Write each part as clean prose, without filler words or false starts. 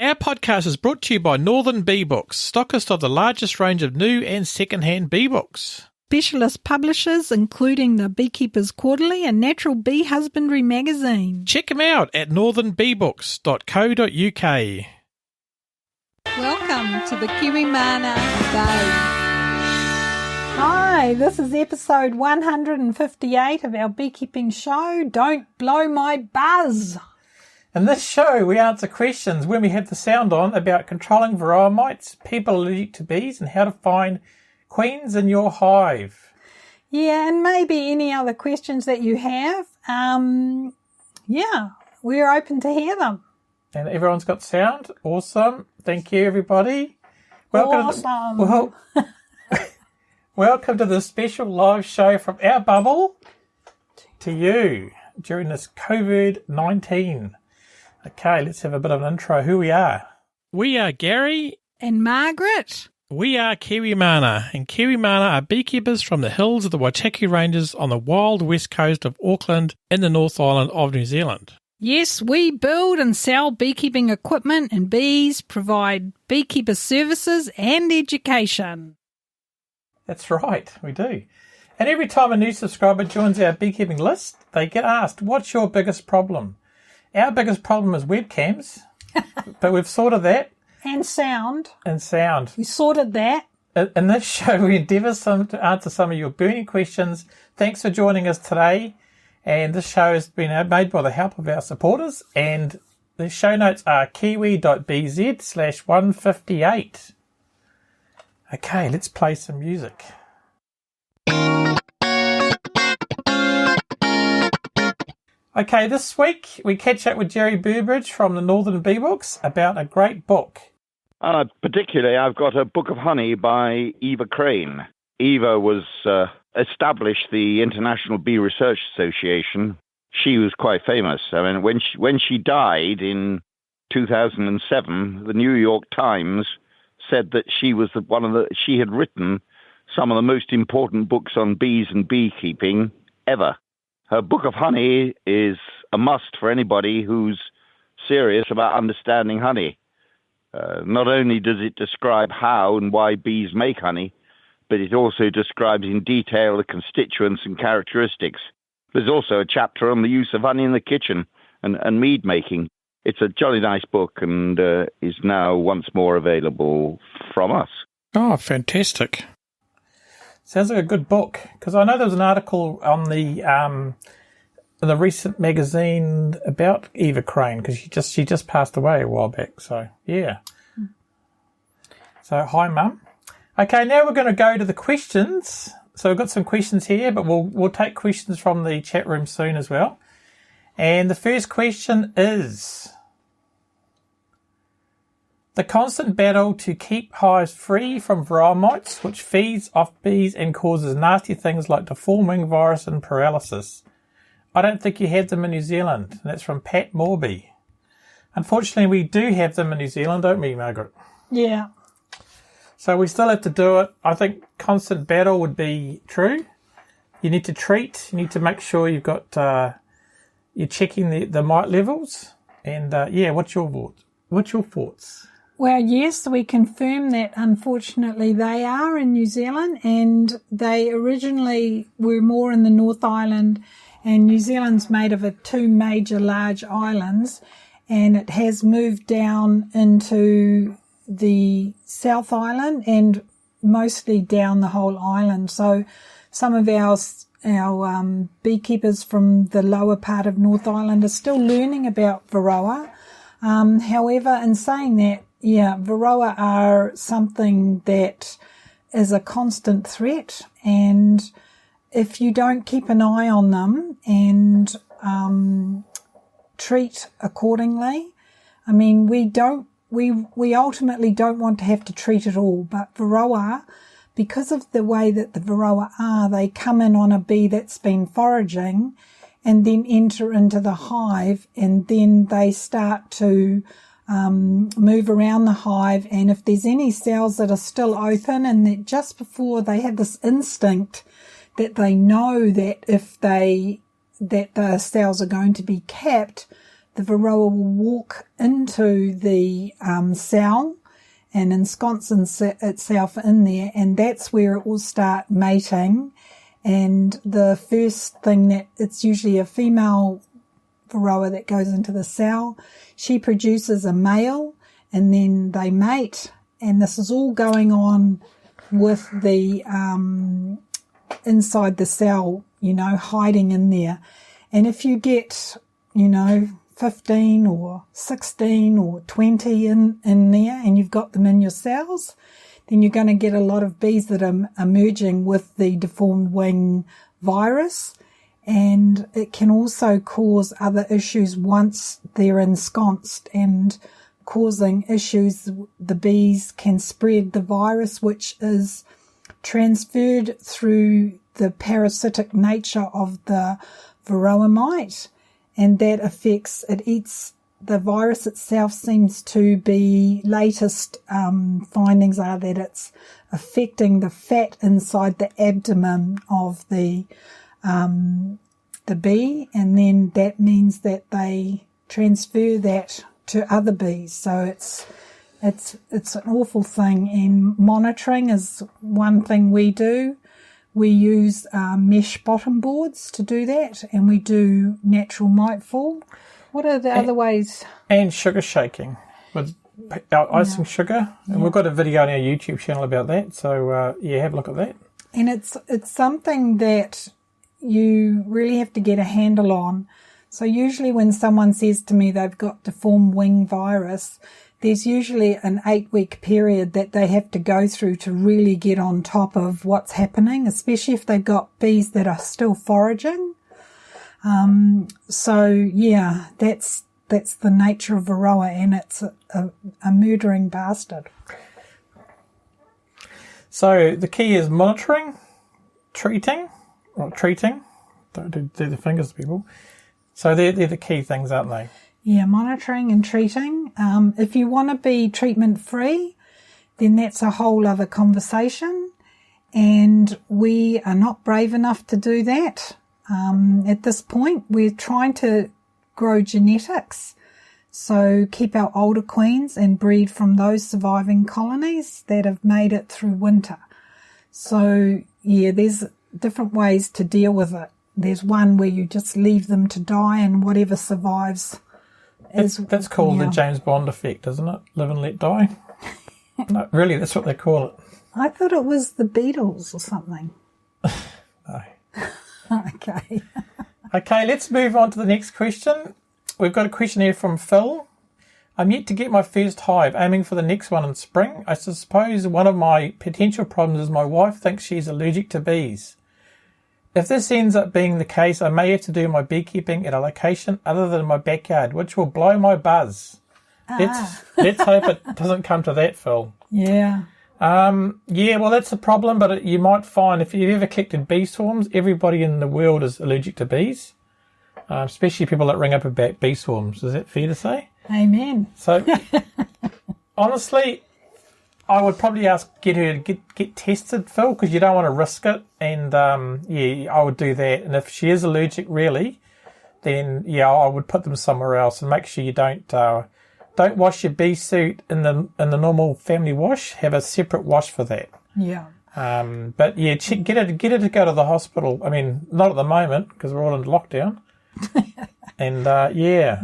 Our podcast is brought to you by Northern Bee Books, stockist of the largest range of new and second-hand bee books. Specialist publishers including the Beekeepers Quarterly and Natural Bee Husbandry magazine. Check them out at northernbeebooks.co.uk. Welcome to the Kiwimana Day. Hi, this is episode 158 of our Beekeeping Show, Don't Blow My Buzz. In this show, we answer questions when we have the sound on about controlling Varroa mites, people allergic to bees, and how to find queens in your hive. Yeah, and maybe any other questions that you have. We're open to hear them. And everyone's got sound. Awesome. Thank you, everybody. Awesome. Welcome to the special live show from our bubble to you during this COVID-19. Okay, let's have a bit of an intro. Who we are. We are Gary. And Margaret. We are kiwimana, and kiwimana are beekeepers from the hills of the Waitaki Ranges on the wild west coast of Auckland in the North Island of New Zealand. Yes, we build and sell beekeeping equipment and bees, provide beekeeper services and education. That's right, we do. And every time a new subscriber joins our beekeeping list, they get asked, what's your biggest problem? Our biggest problem is webcams, but we've sorted that. And sound. We sorted that. In this show, we endeavour to answer some of your burning questions. Thanks for joining us today. And this show has been made by the help of our supporters. And the show notes are kiwi.bz/158. Okay, let's play some music. Okay, this week we catch up with Jerry Burbridge from the Northern Bee Books about a great book. Particularly, I've got a book of honey by Eva Crane. Eva was established the International Bee Research Association. She was quite famous. I mean, when she died in 2007, the New York Times said that she had written some of the most important books on bees and beekeeping ever. Her book of honey is a must for anybody who's serious about understanding honey. Not only does it describe how and why bees make honey, but it also describes in detail the constituents and characteristics. There's also a chapter on the use of honey in the kitchen and mead making. It's a jolly nice book and is now once more available from us. Oh, fantastic. Sounds like a good book, because I know there was an article on the recent magazine about Eva Crane, because she just passed away a while back. So yeah. So hi, Mum. Okay, now we're going to go to the questions. So we've got some questions here, but we'll take questions from the chat room soon as well. And the first question is: the constant battle to keep hives free from Varroa mites, which feeds off bees and causes nasty things like deformed wing virus and paralysis. I don't think you have them in New Zealand. And that's from Pat Morby. Unfortunately, we do have them in New Zealand, don't we, Margaret? Yeah. So we still have to do it. I think constant battle would be true. You need to treat. You need to make sure you've got you're checking the mite levels. And what's your thoughts? Well, yes, we confirm that unfortunately they are in New Zealand, and they originally were more in the North Island, and New Zealand's made of two major large islands, and it has moved down into the South Island and mostly down the whole island. So some of our beekeepers from the lower part of North Island are still learning about Varroa. However, in saying that, Varroa are something that is a constant threat, and if you don't keep an eye on them and treat accordingly, I mean, we ultimately don't want to have to treat it all, but Varroa, because of the way that the Varroa are, they come in on a bee that's been foraging and then enter into the hive, and then they start to move around the hive, and if there's any cells that are still open, and that just before they have this instinct that they know that that the cells are going to be capped, the Varroa will walk into the cell and ensconce itself in there, and that's where it will start mating. And the first thing that, it's usually a female Varroa that goes into the cell. She produces a male, and then they mate, and this is all going on with the inside the cell, hiding in there. And if you get, 15 or 16 or 20 in there, and you've got them in your cells, then you're going to get a lot of bees that are emerging with the deformed wing virus. And it can also cause other issues once they're ensconced and causing issues. The bees can spread the virus, which is transferred through the parasitic nature of the Varroa mite, and that affects, it eats, the virus itself seems to be, latest findings are that it's affecting the fat inside the abdomen of the bee, and then that means that they transfer that to other bees. So it's an awful thing, and monitoring is one thing we do. We use mesh bottom boards to do that, and we do natural mite fall. What are the other ways? And sugar shaking with icing sugar. And we've got a video on our YouTube channel about that. So, have a look at that. And it's something that you really have to get a handle on. So usually when someone says to me they've got deformed wing virus, there's usually an 8-week period that they have to go through to really get on top of what's happening, especially if they've got bees that are still foraging. That's the nature of Varroa, and it's a murdering bastard. So the key is monitoring, treating. Don't do the fingers to people. So they're the key things, aren't they? Yeah, monitoring and treating. If you want to be treatment-free, then that's a whole other conversation, and we are not brave enough to do that. At this point, we're trying to grow genetics, so keep our older queens and breed from those surviving colonies that have made it through winter. So, there's different ways to deal with it. There's one where you just leave them to die, and whatever survives. That's called the James Bond effect, isn't it? Live and let die. No, really, that's what they call it. I thought it was the Beatles or something. No. Okay. Okay, let's move on to the next question. We've got a question here from Phil. I'm yet to get my first hive, aiming for the next one in spring. I suppose one of my potential problems is my wife thinks she's allergic to bees. If this ends up being the case, I may have to do my beekeeping at a location other than my backyard, which will blow my buzz. Let's hope it doesn't come to that, Phil. Yeah. Well, that's a problem, but you might find if you've ever collected bee swarms, everybody in the world is allergic to bees, especially people that ring up about bee swarms. Is that fair to say? Amen. So, honestly, I would probably get her to get tested, Phil, because you don't want to risk it. And, I would do that. And if she is allergic, really, then, I would put them somewhere else and make sure you don't wash your bee suit in the normal family wash. Have a separate wash for that. Yeah. Get her to go to the hospital. I mean, not at the moment because we're all in lockdown. And, Yeah.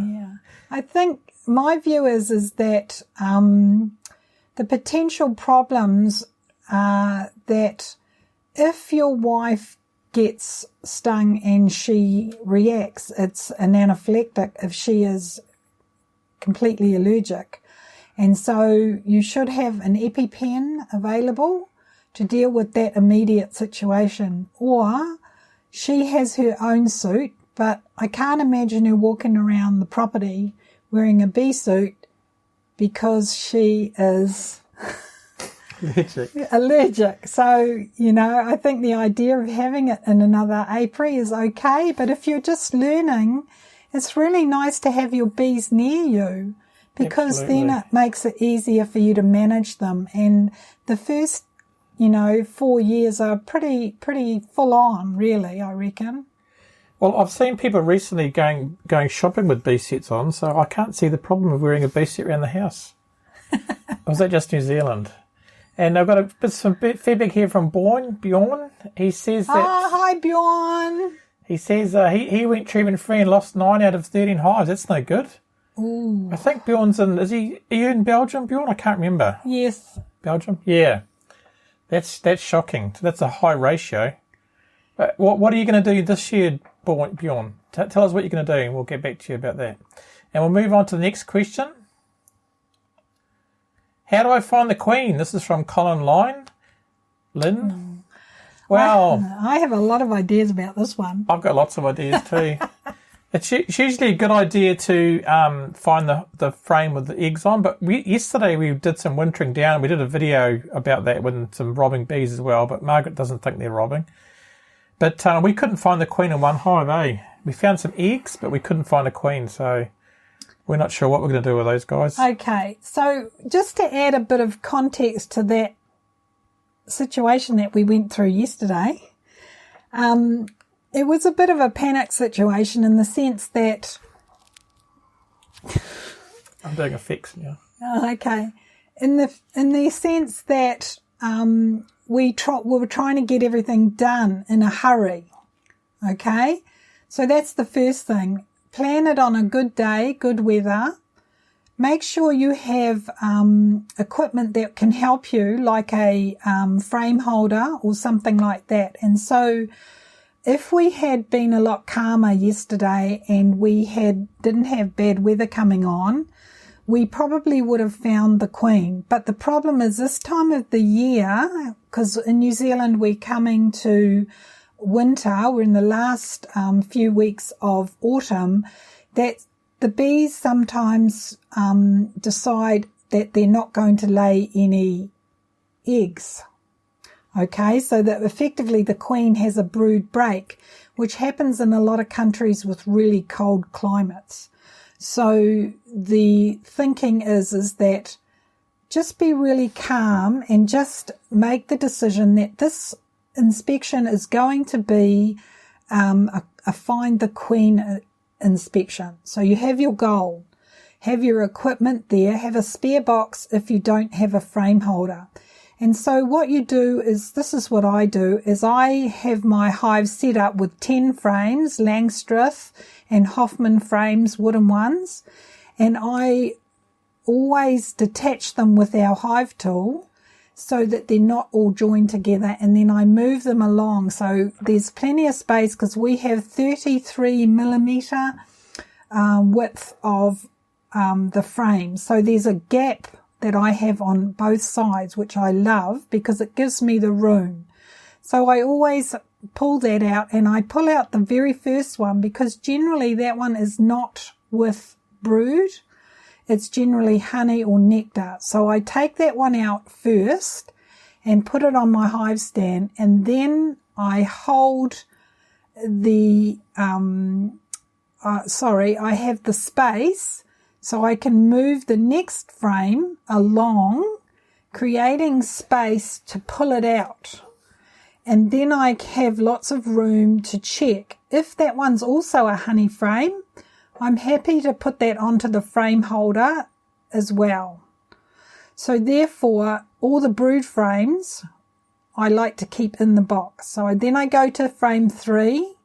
I think my view is that the potential problems are that if your wife gets stung and she reacts, it's an anaphylactic if she is completely allergic. And so you should have an EpiPen available to deal with that immediate situation. Or she has her own suit, but I can't imagine her walking around the property wearing a bee suit because she is allergic. So, I think the idea of having it in another apiary is okay, but if you're just learning, it's really nice to have your bees near you because Absolutely. Then it makes it easier for you to manage them. And the first, 4 years are pretty full on, really, I reckon. Well, I've seen people recently going shopping with bee sets on, so I can't see the problem of wearing a bee set around the house. Or was that just New Zealand? And I've got some feedback here from Bjorn. He says that... Oh, hi, Bjorn. He says he went treatment-free and lost 9 out of 13 hives. That's no good. Ooh. I think Bjorn's in... Are you in Belgium, Bjorn? I can't remember. Yes. Belgium? Yeah. That's shocking. So that's a high ratio. But what are you going to do this year, Bjorn? Tell us what you're going to do, and we'll get back to you about that. And we'll move on to the next question. How do I find the queen? This is from Colin Lynn. Well, I have a lot of ideas about this one. I've got lots of ideas too. It's usually a good idea to find the frame with the eggs on, but yesterday we did some wintering down. We did a video about that with some robbing bees as well, but Margaret doesn't think they're robbing. But we couldn't find the queen in one hive, eh? We found some eggs, but we couldn't find a queen, so we're not sure what we're going to do with those guys. Okay, so just to add a bit of context to that situation that we went through yesterday, it was a bit of a panic situation in the sense that... I'm doing a fix now. Okay. In the sense that we were trying to get everything done in a hurry. Okay? So that's the first thing. Plan it on a good day, good weather. Make sure you have equipment that can help you, like a frame holder or something like that. And so if we had been a lot calmer yesterday and we didn't have bad weather coming on, we probably would have found the queen. But the problem is this time of the year, because in New Zealand we're coming to winter, we're in the last few weeks of autumn, that the bees sometimes decide that they're not going to lay any eggs. Okay, so that effectively the queen has a brood break, which happens in a lot of countries with really cold climates. So the thinking is that just be really calm and just make the decision that this inspection is going to be a find the queen inspection. So you have your goal, have your equipment there, have a spare box if you don't have a frame holder. And so what you do is, this is what I do, is I have my hive set up with 10 frames, Langstrath and Hoffman frames, wooden ones, and I always detach them with our hive tool so that they're not all joined together, and then I move them along. So there's plenty of space because we have 33 millimetre width of the frame. So there's a gap that I have on both sides, which I love because it gives me the room. So I always pull that out, and I pull out the very first one because generally that one is not with brood. It's generally honey or nectar. So I take that one out first and put it on my hive stand, and then I hold the, I have the space so I can move the next frame along, creating space to pull it out. And then I have lots of room to check. If that one's also a honey frame, I'm happy to put that onto the frame holder as well. So therefore, all the brood frames I like to keep in the box. So then I go to frame 3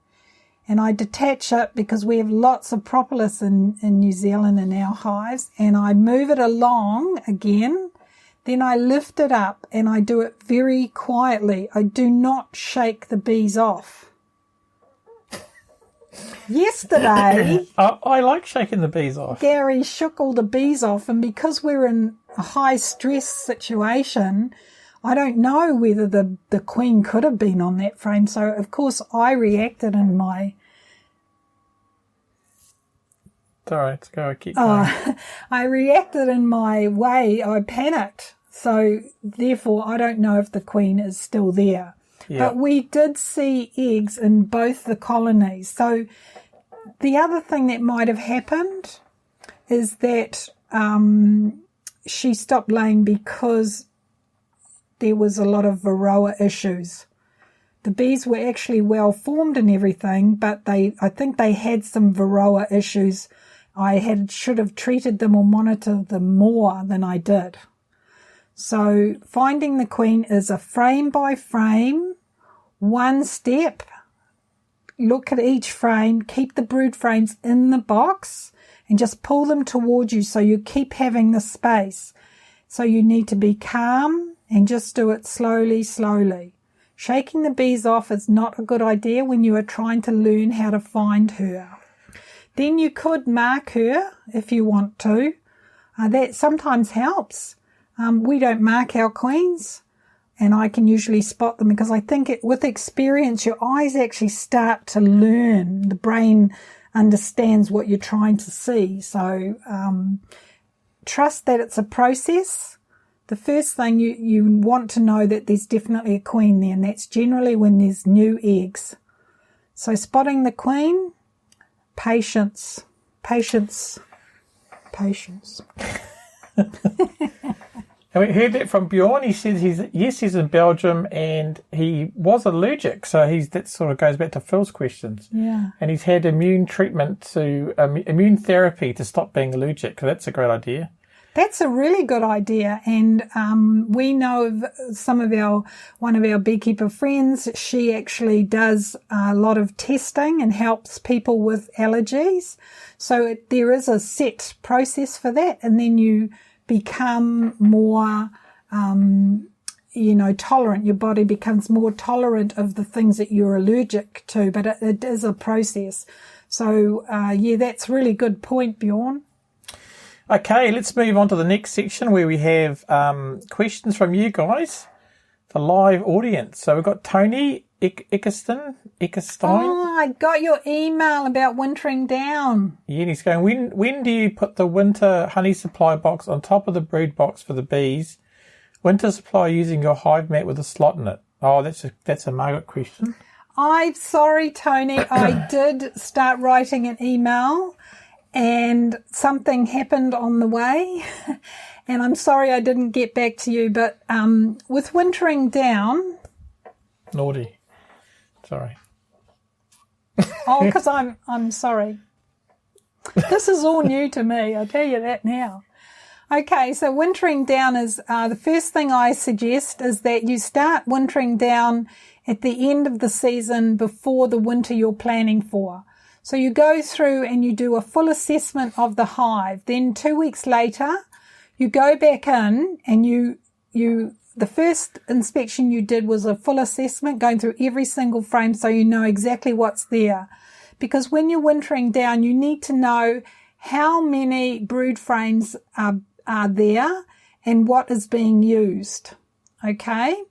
and I detach it because we have lots of propolis in New Zealand in our hives, and I move it along again. Then I lift it up and I do it very quietly. I do not shake the bees off. Yesterday, I like shaking the bees off. Gary shook all the bees off, and because we're in a high stress situation, I don't know whether the queen could have been on that frame. So, of course, I reacted in my... Sorry, let's go. Keep going. I reacted in my way. I panicked. So, therefore, I don't know if the queen is still there. Yeah. But we did see eggs in both the colonies. So, the other thing that might have happened is that she stopped laying because there was a lot of Varroa issues. The bees were actually well formed and everything, but I think they had some Varroa issues. I should have treated them or monitored them more than I did. So finding the queen is a frame by frame, one step. Look at each frame, keep the brood frames in the box and just pull them towards you so you keep having the space. So you need to be calm and just do it slowly, slowly. Shaking the bees off is not a good idea when you are trying to learn how to find her. Then you could mark her if you want to. That sometimes helps. We don't mark our queens, and I can usually spot them because I think with experience your eyes actually start to learn. The brain understands what you're trying to see. So trust that it's a process. The first thing you want to know that there's definitely a queen there, and that's generally when there's new eggs. So spotting the queen, patience. And we heard that from Bjorn. He says he's in Belgium and he was allergic. So that sort of goes back to Phil's questions. Yeah. And he's had immune therapy to stop being allergic. So that's a great idea. That's a really good idea. And we know of one of our beekeeper friends. She actually does a lot of testing and helps people with allergies. So there is a set process for that. And then you become more, tolerant. Your body becomes more tolerant of the things that you're allergic to, but it is a process. So, that's a really good point, Bjorn. Okay, let's move on to the next section where we have questions from you guys, the live audience. So we've got Tony Ickerstein. Oh, I got your email about wintering down. Yeah, and he's going, when do you put the winter honey supply box on top of the brood box for the bees? Winter supply using your hive mat with a slot in it. Oh, that's a Margaret question. I'm sorry, Tony. I did start writing an email and something happened on the way. And I'm sorry I didn't get back to you. But with wintering down... Naughty. Sorry. Oh, because I'm sorry. This is all new to me, I tell you that now. Okay, so wintering down is the first thing I suggest is that you start wintering down at the end of the season before the winter you're planning for. So you go through and you do a full assessment of the hive. Then 2 weeks later, you go back in and the first inspection you did was a full assessment, going through every single frame so you know exactly what's there. Because when you're wintering down, you need to know how many brood frames are there and what is being used. Okay?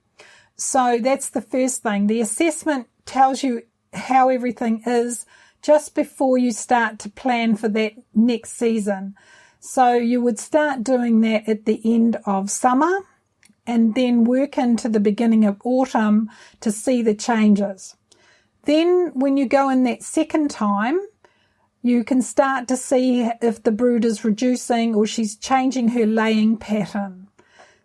So that's the first thing. The assessment tells you how everything is just before you start to plan for that next season. So you would start doing that at the end of summer and then work into the beginning of autumn to see the changes. Then when you go in that second time, you can start to see if the brood is reducing or she's changing her laying pattern.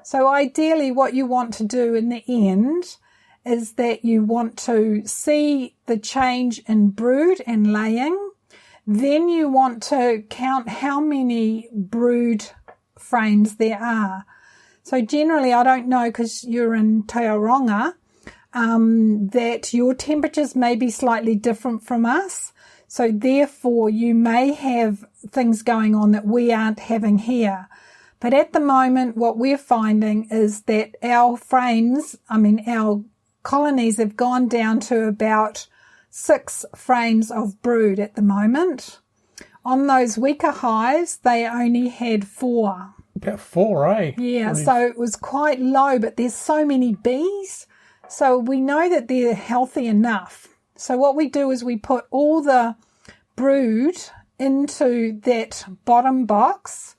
So ideally what you want to do in the end is that you want to see the change in brood and laying. Then you want to count how many brood frames there are. So generally, I don't know because you're in Tauranga, that your temperatures may be slightly different from us. So therefore, you may have things going on that we aren't having here. But at the moment, what we're finding is that our colonies have gone down to about 6 frames of brood at the moment. On those weaker hives, they only had 4. About 4, eh? Yeah, so it was quite low, but there's so many bees. So we know that they're healthy enough. So what we do is we put all the brood into that bottom box,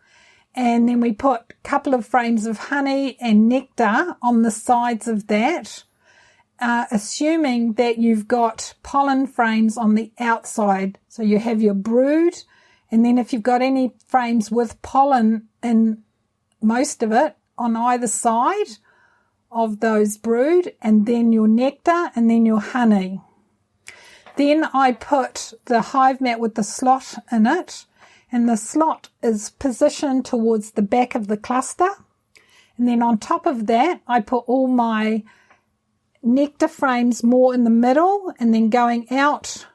and then we put a couple of frames of honey and nectar on the sides of that, assuming that you've got pollen frames on the outside. So you have your brood, and then if you've got any frames with pollen in most of it on either side, of those brood, and then your nectar, and then your honey. Then I put the hive mat with the slot in it, and the slot is positioned towards the back of the cluster. And then on top of that, I put all my nectar frames more in the middle, and then going out,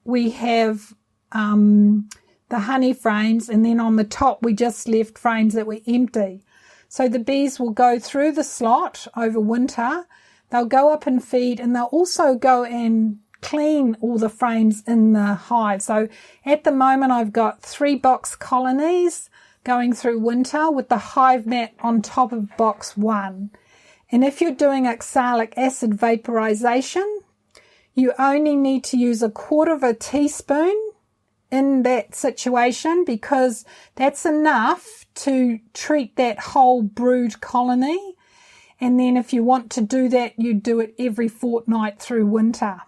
we have the honey frames, and then on the top, we just left frames that were empty. So the bees will go through the slot over winter. They'll go up and feed, and they'll also go and clean all the frames in the hive. So at the moment, I've got 3 box colonies going through winter with the hive mat on top of box 1. And if you're doing oxalic acid vaporization, you only need to use 1/4 teaspoon in that situation, because that's enough to treat that whole brood colony. And then if you want to do that, you do it every fortnight through winter.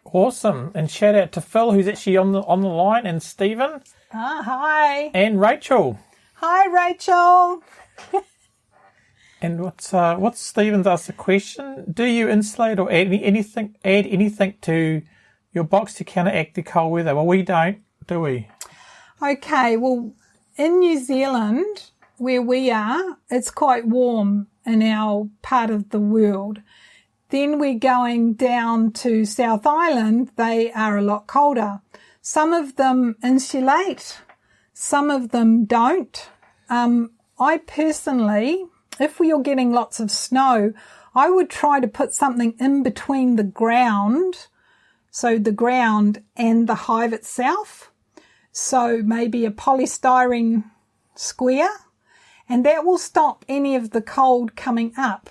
Awesome. And shout out to Phil, who's actually on the line, and Stephen. Hi. And Rachel. Hi, Rachel. And what's Stephen's asked the question? Do you insulate or add anything to your box to counteract the cold weather? Well, we don't, do we? Okay, well, in New Zealand, where we are, it's quite warm in our part of the world. Then we're going down to South Island. They are a lot colder. Some of them insulate, some of them don't. I personally, if you're getting lots of snow, I would try to put something in between the ground, so the ground and the hive itself. So maybe a polystyrene square, and that will stop any of the cold coming up.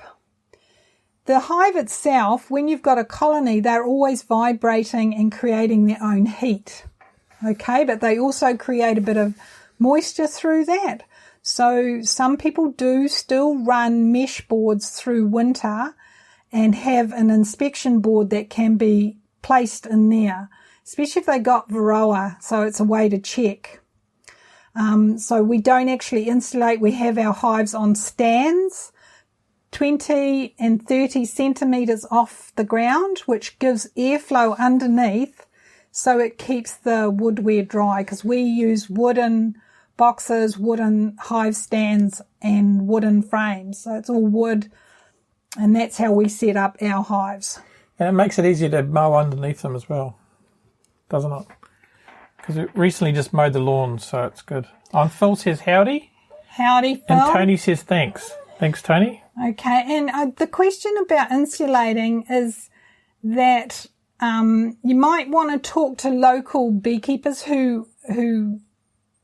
The hive itself, when you've got a colony, they're always vibrating and creating their own heat. Okay, but they also create a bit of moisture through that. So some people do still run mesh boards through winter and have an inspection board that can be placed in there, especially if they got Varroa, so it's a way to check. So we don't actually insulate. We have our hives on stands, 20 and 30 centimetres off the ground, which gives airflow underneath, so it keeps the woodware dry, because we use wooden boxes, wooden hive stands and wooden frames. So it's all wood, and that's how we set up our hives. And it makes it easier to mow underneath them as well, doesn't it? Because we recently just mowed the lawn, so it's good. And Phil says howdy. Howdy, Phil. And Tony says thanks. Thanks, Tony. Okay, and the question about insulating is that you might want to talk to local beekeepers who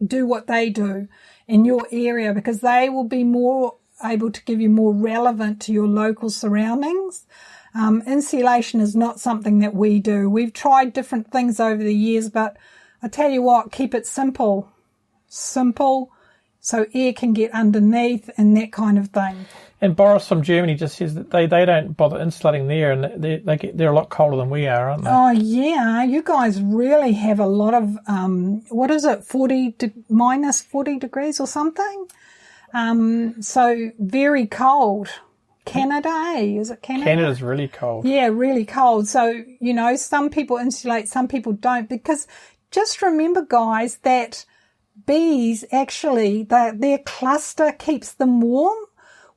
do what they do in your area, because they will be more able to give you more relevant to your local surroundings. Insulation is not something that we do. We've tried different things over the years, but I tell you what, keep it simple, so air can get underneath and that kind of thing. And Boris from Germany just says that they don't bother insulating there, and they're a lot colder than we are, aren't they? Oh yeah, you guys really have a lot of what is it, minus 40 degrees or something? So very cold. Canada, is it Canada? Canada's really cold. Yeah, really cold. So, some people insulate, some people don't, because just remember, guys, that bees actually, their cluster keeps them warm.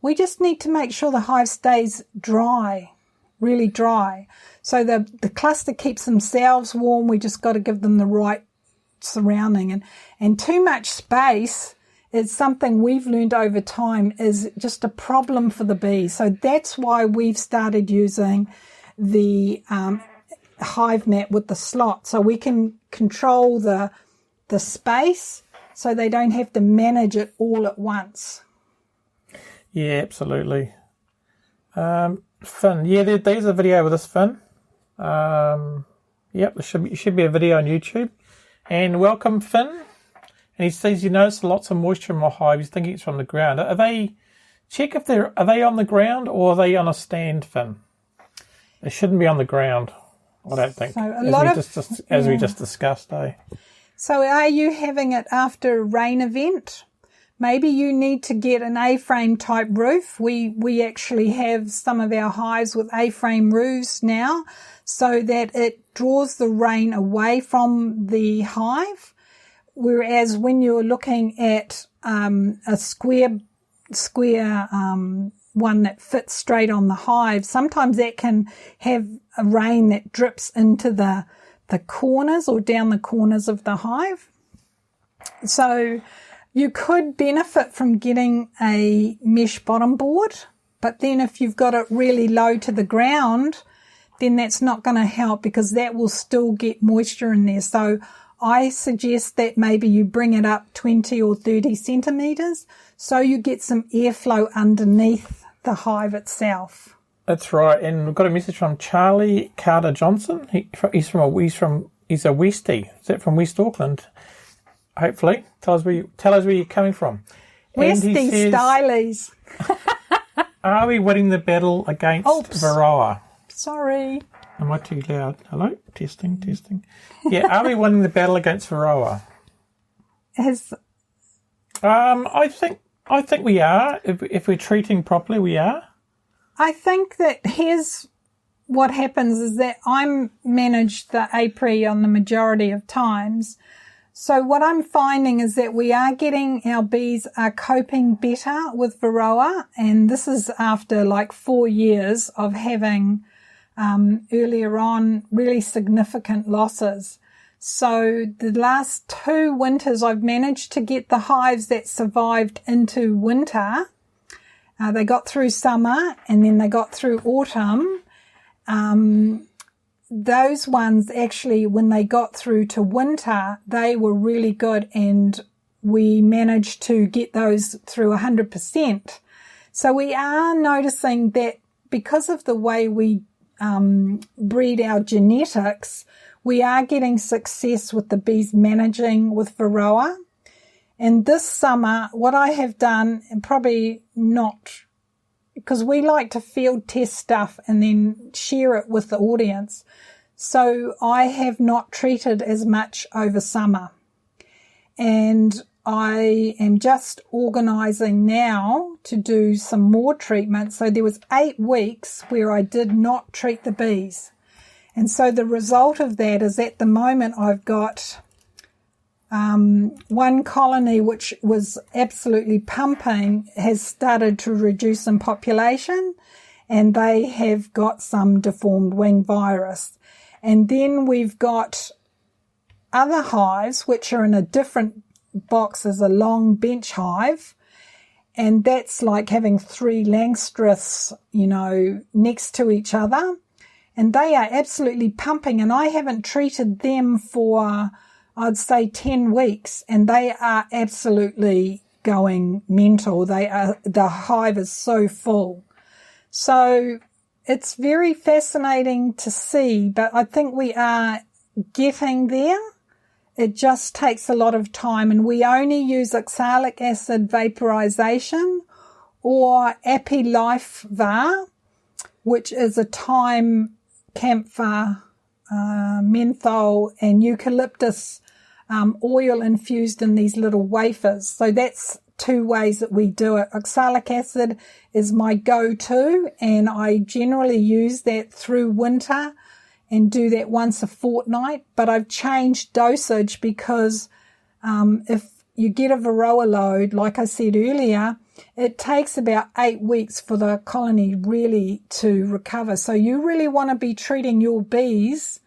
We just need to make sure the hive stays dry, really dry. So the cluster keeps themselves warm. We just got to give them the right surrounding. And too much space is something we've learned over time is just a problem for the bees. So that's why we've started using the hive mat with the slot, so we can control the space, so they don't have to manage it all at once. Yeah, absolutely. Finn, yeah, there's a video with this, Finn. Yep, there should be a video on YouTube. And welcome, Finn. And he says you notice lots of moisture in my hive. He's thinking it's from the ground. Are they on the ground or are they on a stand, Finn? They shouldn't be on the ground, I don't think. So we just discussed, eh? So are you having it after a rain event? maybe you need to get an A-frame type roof. We actually have some of our hives with A-frame roofs now, so that it draws the rain away from the hive. Whereas when you're looking at a square one that fits straight on the hive, sometimes that can have a rain that drips into the corners or down the corners of the hive. So you could benefit from getting a mesh bottom board, but then if you've got it really low to the ground, then that's not going to help, because that will still get moisture in there. So I suggest that maybe you bring it up 20 or 30 centimetres so you get some airflow underneath the hive itself. That's right. And we've got a message from Charlie Carter Johnson. He's a Westie. Is that from West Auckland? Hopefully. Tell us where you're coming from. Westie stylies. Are we winning the battle against Varroa? Sorry. Am I too loud? Hello? Testing. Yeah, are we winning the battle against Varroa? I think we are. If we're treating properly, we are. I think that here's what happens is that I'm managed the apiary on the majority of times. So what I'm finding is that we are getting, our bees are coping better with Varroa, and this is after like 4 years of having earlier on really significant losses. So the last 2 winters I've managed to get the hives that survived into winter. They got through summer and then they got through autumn. Those ones actually, when they got through to winter, they were really good, and we managed to get those through 100%. So we are noticing that because of the way we breed our genetics, we are getting success with the bees managing with Varroa. And this summer, what I have done, and probably not, because we like to field test stuff and then share it with the audience. So I have not treated as much over summer. And I am just organising now to do some more treatment. So there was 8 weeks where I did not treat the bees. And so the result of that is at the moment I've got one colony which was absolutely pumping has started to reduce in population, and they have got some deformed wing virus. And then we've got other hives which are in a different box as a long bench hive, and that's like having 3 Langstroths, next to each other, and they are absolutely pumping, and I haven't treated them for, I'd say, 10 weeks, and they are absolutely going mental. The hive is so full. So it's very fascinating to see, but I think we are getting there. It just takes a lot of time, and we only use oxalic acid vaporization or Api-Life VAR, which is a thyme, camphor, menthol and eucalyptus oil infused in these little wafers. So that's 2 ways that we do it. Oxalic acid is my go-to, and I generally use that through winter and do that once a fortnight. But I've changed dosage because if you get a Varroa load, like I said earlier, it takes about 8 weeks for the colony really to recover. So you really want to be treating your bees,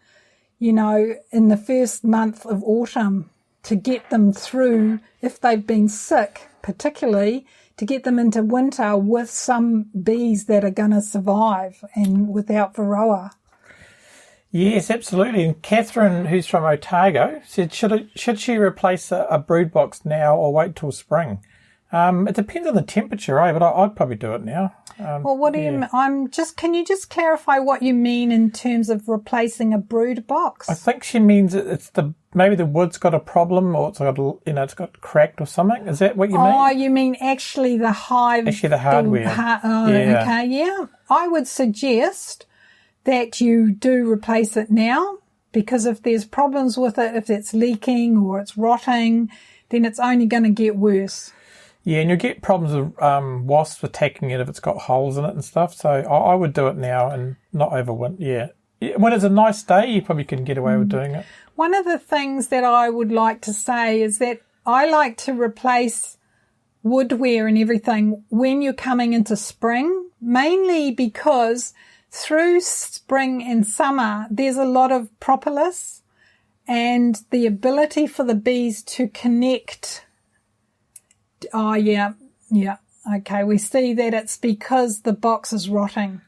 in the first month of autumn to get them through, if they've been sick, particularly, to get them into winter with some bees that are going to survive and without Varroa. Yes, absolutely. And Catherine, who's from Otago, said, should she replace a brood box now or wait till spring? It depends on the temperature, but I'd probably do it now. Well, what do you mean? Can you just clarify what you mean in terms of replacing a brood box? I think she means it's maybe the wood's got a problem, or it's got cracked or something. Is that what you mean? Oh, you mean actually the hive? Actually the hardware. Yeah. Okay, yeah. I would suggest that you do replace it now, because if there's problems with it, if it's leaking or it's rotting, then it's only going to get worse. Yeah, and you'll get problems with wasps attacking it if it's got holes in it and stuff. So I would do it now and not overwinter. Yeah. When it's a nice day, you probably can get away with doing it. One of the things that I would like to say is that I like to replace woodware and everything when you're coming into spring, mainly because through spring and summer, there's a lot of propolis and the ability for the bees to connect. Oh, yeah. Okay, we see that it's because the box is rotting.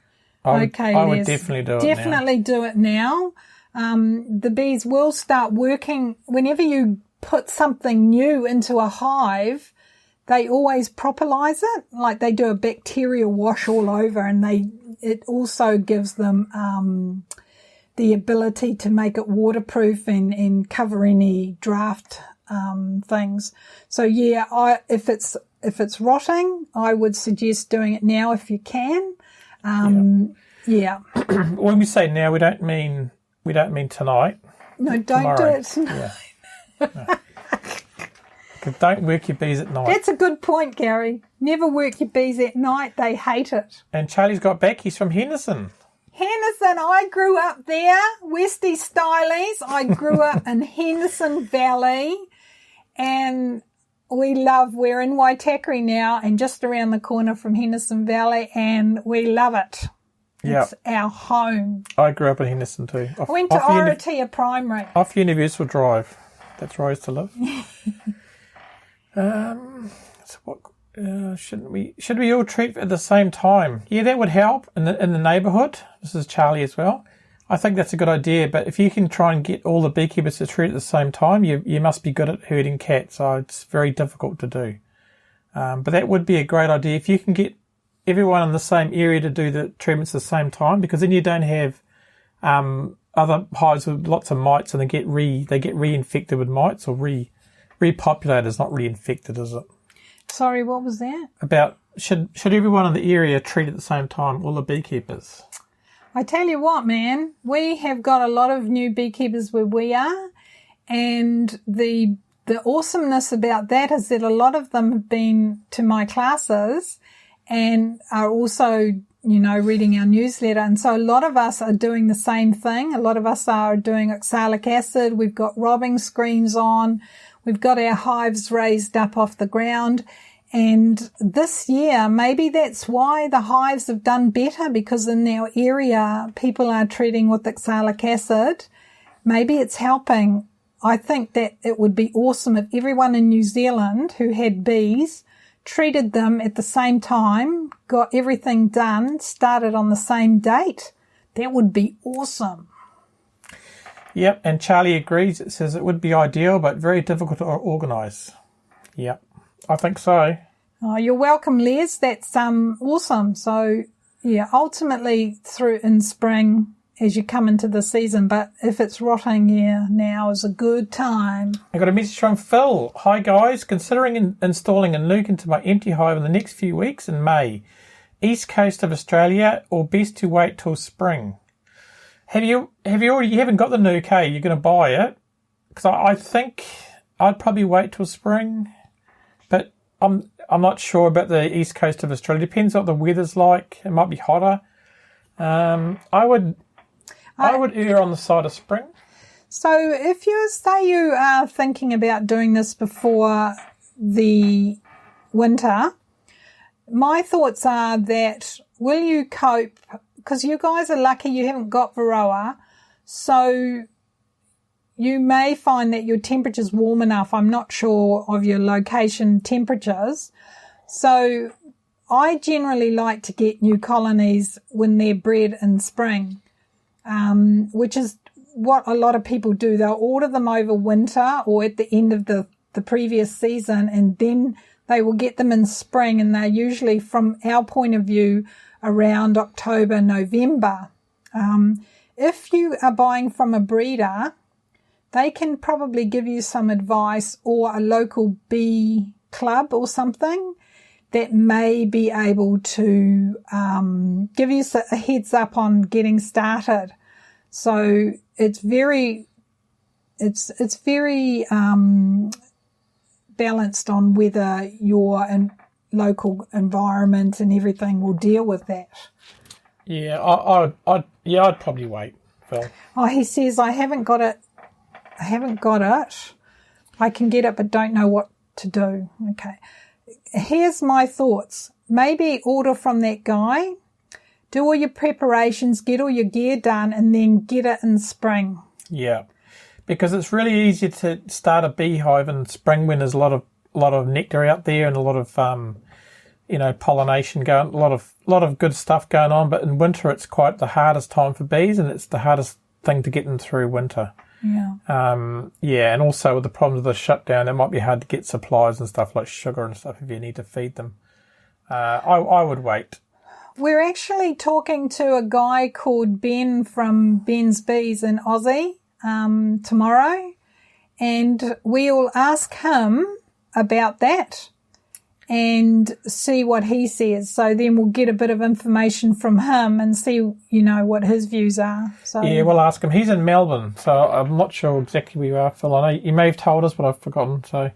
I would definitely do it now. Definitely do it now. The bees will start working. Whenever you put something new into a hive, they always propolize it, like they do a bacterial wash all over, and it also gives them the ability to make it waterproof and cover any draft things. So yeah, if it's rotting, I would suggest doing it now if you can. Yeah. When we say now, we don't mean tonight. No, don't tomorrow. do it tonight. Yeah. No. Don't work your bees at night. That's a good point, Gary. Never work your bees at night. They hate it. And Charlie's got back. He's from Henderson. Henderson, I grew up there. Westie Stylies. I grew up in Henderson Valley. And we're in Waitakere now and just around the corner from Henderson Valley, and we love it. Yeah. It's our home. I grew up in Henderson too. I went to Orotia Primary. Off Universal Drive. That's where I used to live. Should we all treat at the same time? Yeah, that would help in the neighbourhood. This is Charlie as well. I think that's a good idea, but if you can try and get all the beekeepers to treat at the same time, you must be good at herding cats, so it's very difficult to do. But that would be a great idea if you can get everyone in the same area to do the treatments at the same time, because then you don't have other hives with lots of mites and they get reinfected with mites, or repopulated is not reinfected, is it? Sorry, what was that? About should everyone in the area treat at the same time, all the beekeepers? I tell you what, man, we have got a lot of new beekeepers where we are, and the awesomeness about that is that a lot of them have been to my classes and are also, reading our newsletter. And so a lot of us are doing the same thing. A lot of us are doing oxalic acid. We've got robbing screens on. We've got our hives raised up off the ground. And this year, maybe that's why the hives have done better, because in our area, people are treating with oxalic acid. Maybe it's helping. I think that it would be awesome if everyone in New Zealand who had bees treated them at the same time, got everything done, started on the same date. That would be awesome. Yep, and Charlie agrees. It says it would be ideal, but very difficult to organise. Yep. I think so. Oh, you're welcome, Les. That's awesome. So, yeah, ultimately through in spring as you come into the season, but if it's rotting, yeah, now is a good time. I got a message from Phil. Hi, guys. Considering installing a nuke into my empty hive in the next few weeks in May. East coast of Australia, or best to wait till spring? You haven't got the nuke, hey? You're going to buy it? Because I think I'd probably wait till spring. But I'm not sure about the east coast of Australia. Depends what the weather's like. It might be hotter. I would err on the side of spring. So if you say you are thinking about doing this before the winter, my thoughts are that will you cope? Because you guys are lucky you haven't got Varroa, so you may find that your temperature's warm enough. I'm not sure of your location temperatures. So I generally like to get new colonies when they're bred in spring, which is what a lot of people do. They'll order them over winter or at the end of the previous season, and then they will get them in spring, and they're usually, from our point of view, around October, November. If you are buying from a breeder, they can probably give you some advice, or a local bee club or something that may be able to give you a heads up on getting started. So it's very balanced on whether your local environment and everything will deal with that. Yeah, I'd probably wait, Phil. Oh, he says, I haven't got it. I can get it, but don't know what to do. Okay. Here's my thoughts. Maybe order from that guy, do all your preparations, get all your gear done, and then get it in spring. Yeah, because it's really easy to start a beehive in spring when there's a lot of nectar out there and a lot of pollination going, a lot of good stuff going on. But in winter, it's quite the hardest time for bees, and it's the hardest thing to get them through winter. Yeah. And also with the problems of the shutdown, it might be hard to get supplies and stuff like sugar and stuff if you need to feed them. I would wait. We're actually talking to a guy called Ben from Ben's Bees in Aussie tomorrow, and we'll ask him about that and see what he says. So then we'll get a bit of information from him and see, what his views are. So yeah, we'll ask him. He's in Melbourne, so I'm not sure exactly where you are, Phil. I know you may have told us, but I've forgotten. So,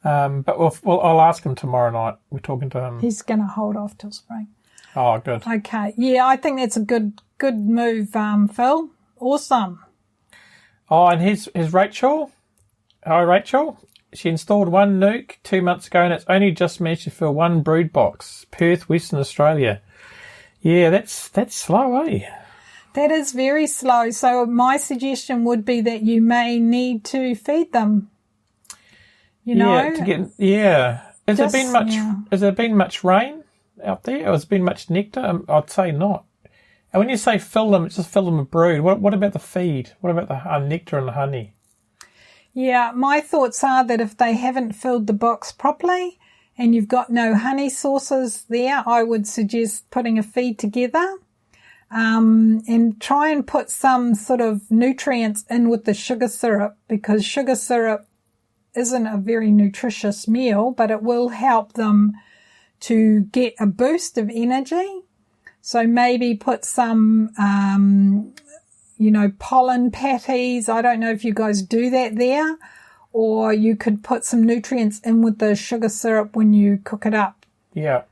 but I'll ask him tomorrow night. We're talking to him. He's going to hold off till spring. Oh, good. Okay. Yeah, I think that's a good move, Phil. Awesome. Oh, and here's Rachel. Hi, Rachel. She installed one nuke 2 months ago, and it's only just managed to fill one brood box. Perth, Western Australia. Yeah, that's slow, eh? That is very slow. So my suggestion would be that you may need to feed them. Has there been much rain out there? Or has there been much nectar? I'd say not. And when you say fill them, it's just fill them with brood. What about the feed? What about the nectar and the honey? Yeah, my thoughts are that if they haven't filled the box properly and you've got no honey sources there, I would suggest putting a feed together and try and put some sort of nutrients in with the sugar syrup, because sugar syrup isn't a very nutritious meal, but it will help them to get a boost of energy. So maybe put some pollen patties. I don't know if you guys do that there, or you could put some nutrients in with the sugar syrup when you cook it up. Yeah.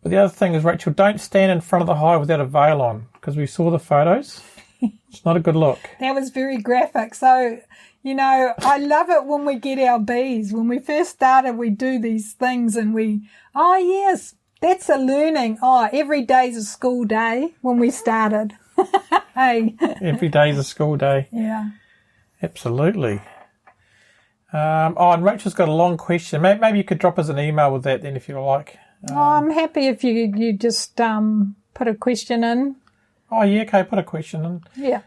But the other thing is, Rachel, don't stand in front of the hive without a veil on, because we saw the photos. It's not a good look. That was very graphic. So, I love it when we get our bees. When we first started, we do these things and yes, that's a learning. Every day's a school day when we started. Hey. Every day's a school day. Yeah. Absolutely. And Rachel's got a long question. Maybe you could drop us an email with that then if you like. I'm happy if you just put a question in. Oh, yeah, okay, put a question in. Yeah.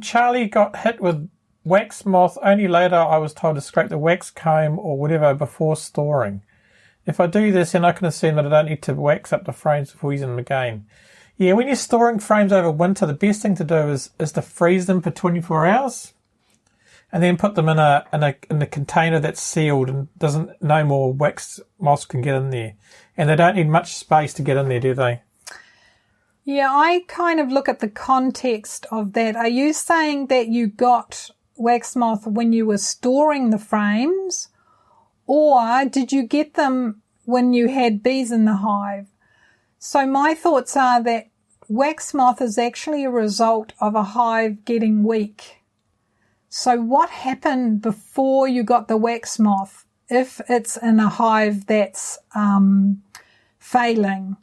Charlie got hit with wax moth. Only later I was told to scrape the wax comb or whatever before storing. If I do this, then I can assume that I don't need to wax up the frames before using them again. Yeah, when you're storing frames over winter, the best thing to do is to freeze them for 24 hours and then put them in a container that's sealed and no more wax moths can get in there. And they don't need much space to get in there, do they? Yeah, I kind of look at the context of that. Are you saying that you got wax moth when you were storing the frames, or did you get them when you had bees in the hive? So my thoughts are that wax moth is actually a result of a hive getting weak. So what happened before you got the wax moth, if it's in a hive that's failing?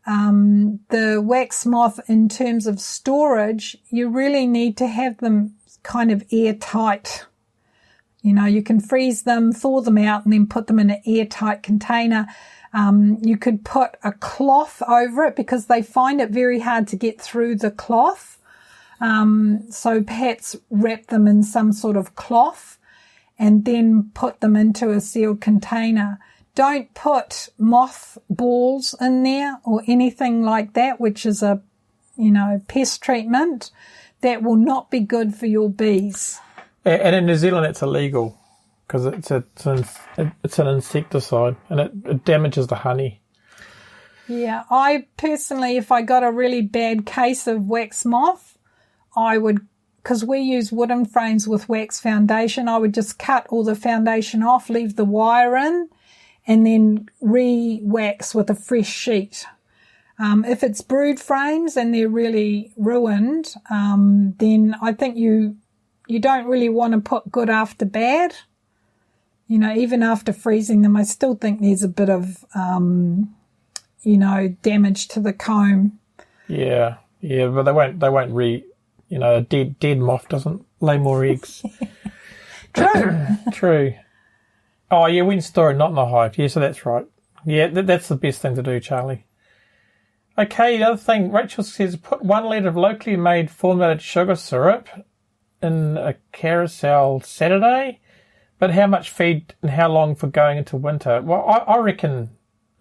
The wax moth, in terms of storage, you really need to have them kind of airtight. You can freeze them, thaw them out, and then put them in an airtight container. You could put a cloth over it because they find it very hard to get through the cloth. So perhaps wrap them in some sort of cloth and then put them into a sealed container. Don't put moth balls in there or anything like that, which is a, pest treatment. That will not be good for your bees. And in New Zealand, it's illegal because it's an insecticide and it damages the honey. Yeah, I personally, if I got a really bad case of wax moth, I would because we use wooden frames with wax foundation, I would just cut all the foundation off, leave the wire in, and then re-wax with a fresh sheet. If it's brood frames and they're really ruined, then I think you don't really want to put good after bad. You know, even after freezing them, I still think there's a bit of, damage to the comb. Yeah, but they won't a dead moth doesn't lay more eggs. True. Oh, yeah, when storing, not in the hive. Yeah, so that's right. Yeah, that's the best thing to do, Charlie. Okay, the other thing, Rachel says, put 1 litre of locally made formulated sugar syrup in a carousel Saturday, but how much feed and how long for going into winter? Well, I reckon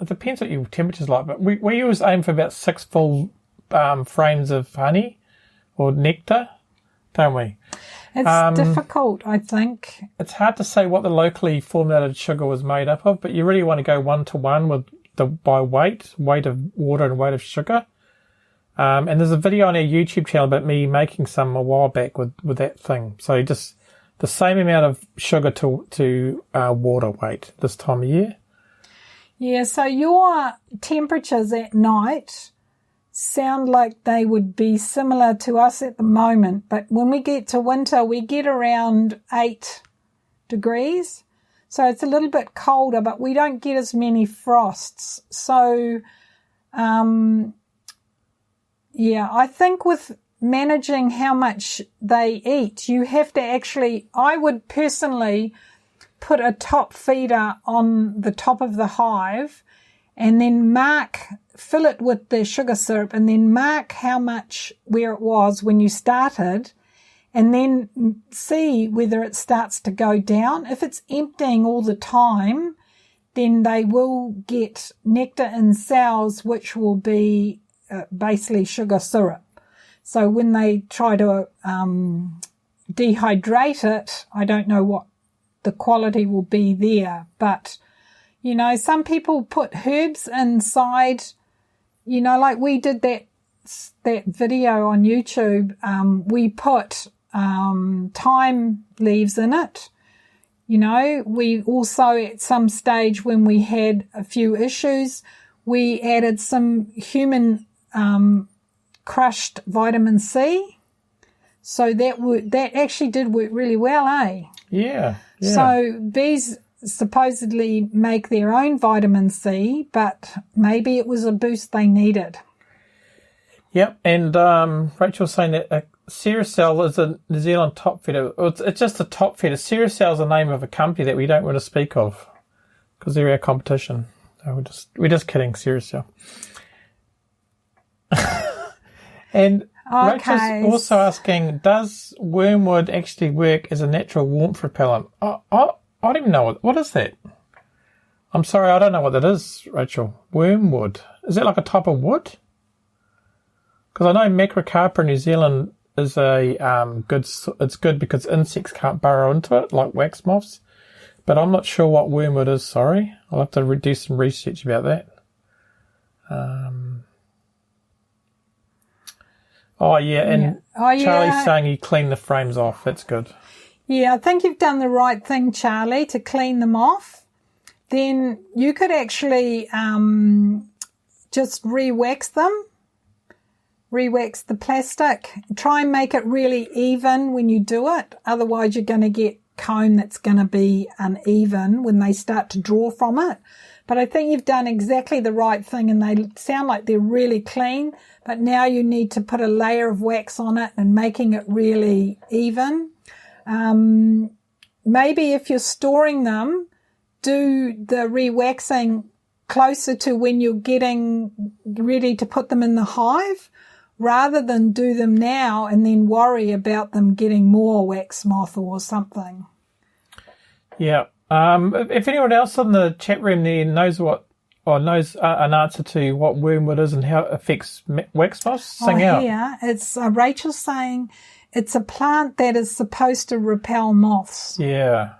it depends what your temperature's like, but we always aim for about 6 full frames of honey or nectar, don't we? It's difficult, I think. It's hard to say what the locally formulated sugar was made up of, but you really want to go 1-to-1 with by weight of water and weight of sugar. And there's a video on our YouTube channel about me making some a while back with that thing. So just the same amount of sugar to water weight this time of year. Yeah, so your temperatures at night sound like they would be similar to us at the moment, but when we get to winter, we get around 8 degrees. So it's a little bit colder, but we don't get as many frosts. So, I think with managing how much they eat, you have to actually, I would personally put a top feeder on the top of the hive and then fill it with the sugar syrup and then mark how much where it was when you started, and then see whether it starts to go down. If it's emptying all the time, then they will get nectar in cells, which will be basically sugar syrup. So when they try to dehydrate it, I don't know what the quality will be there. But, some people put herbs inside, like we did that video on YouTube. We put thyme leaves in it. We also at some stage when we had a few issues, we added some human crushed vitamin C. So that actually did work really well, eh? Yeah. So bees supposedly make their own vitamin C, but maybe it was a boost they needed. Yep, and Rachel's saying that Ceracell is a New Zealand top feeder. It's just a top feeder. Ceracell is the name of a company that we don't want to speak of because they're our competition. So we're just kidding, Ceracell. And okay. Rachel's also asking, does wormwood actually work as a natural warmth repellent? I don't even know. What is that? I'm sorry, I don't know what that is, Rachel. Wormwood. Is that like a type of wood? Because I know Macrocarpa in New Zealand is it's good because insects can't burrow into it, like wax moths. But I'm not sure what wormwood is, sorry. I'll have to do some research about that. Charlie's saying you clean the frames off. That's good. Yeah, I think you've done the right thing, Charlie, to clean them off. Then you could actually just re-wax them. Re-wax the plastic. Try and make it really even when you do it. Otherwise, you're going to get comb that's going to be uneven when they start to draw from it. But I think you've done exactly the right thing, and they sound like they're really clean. But now you need to put a layer of wax on it and making it really even. Maybe if you're storing them, do the re-waxing closer to when you're getting ready to put them in the hive, rather than do them now and then worry about them getting more wax moth or something. Yeah. If anyone else in the chat room there knows an answer to what wormwood is and how it affects wax moths, sing out. Yeah, it's Rachel saying it's a plant that is supposed to repel moths. Yeah.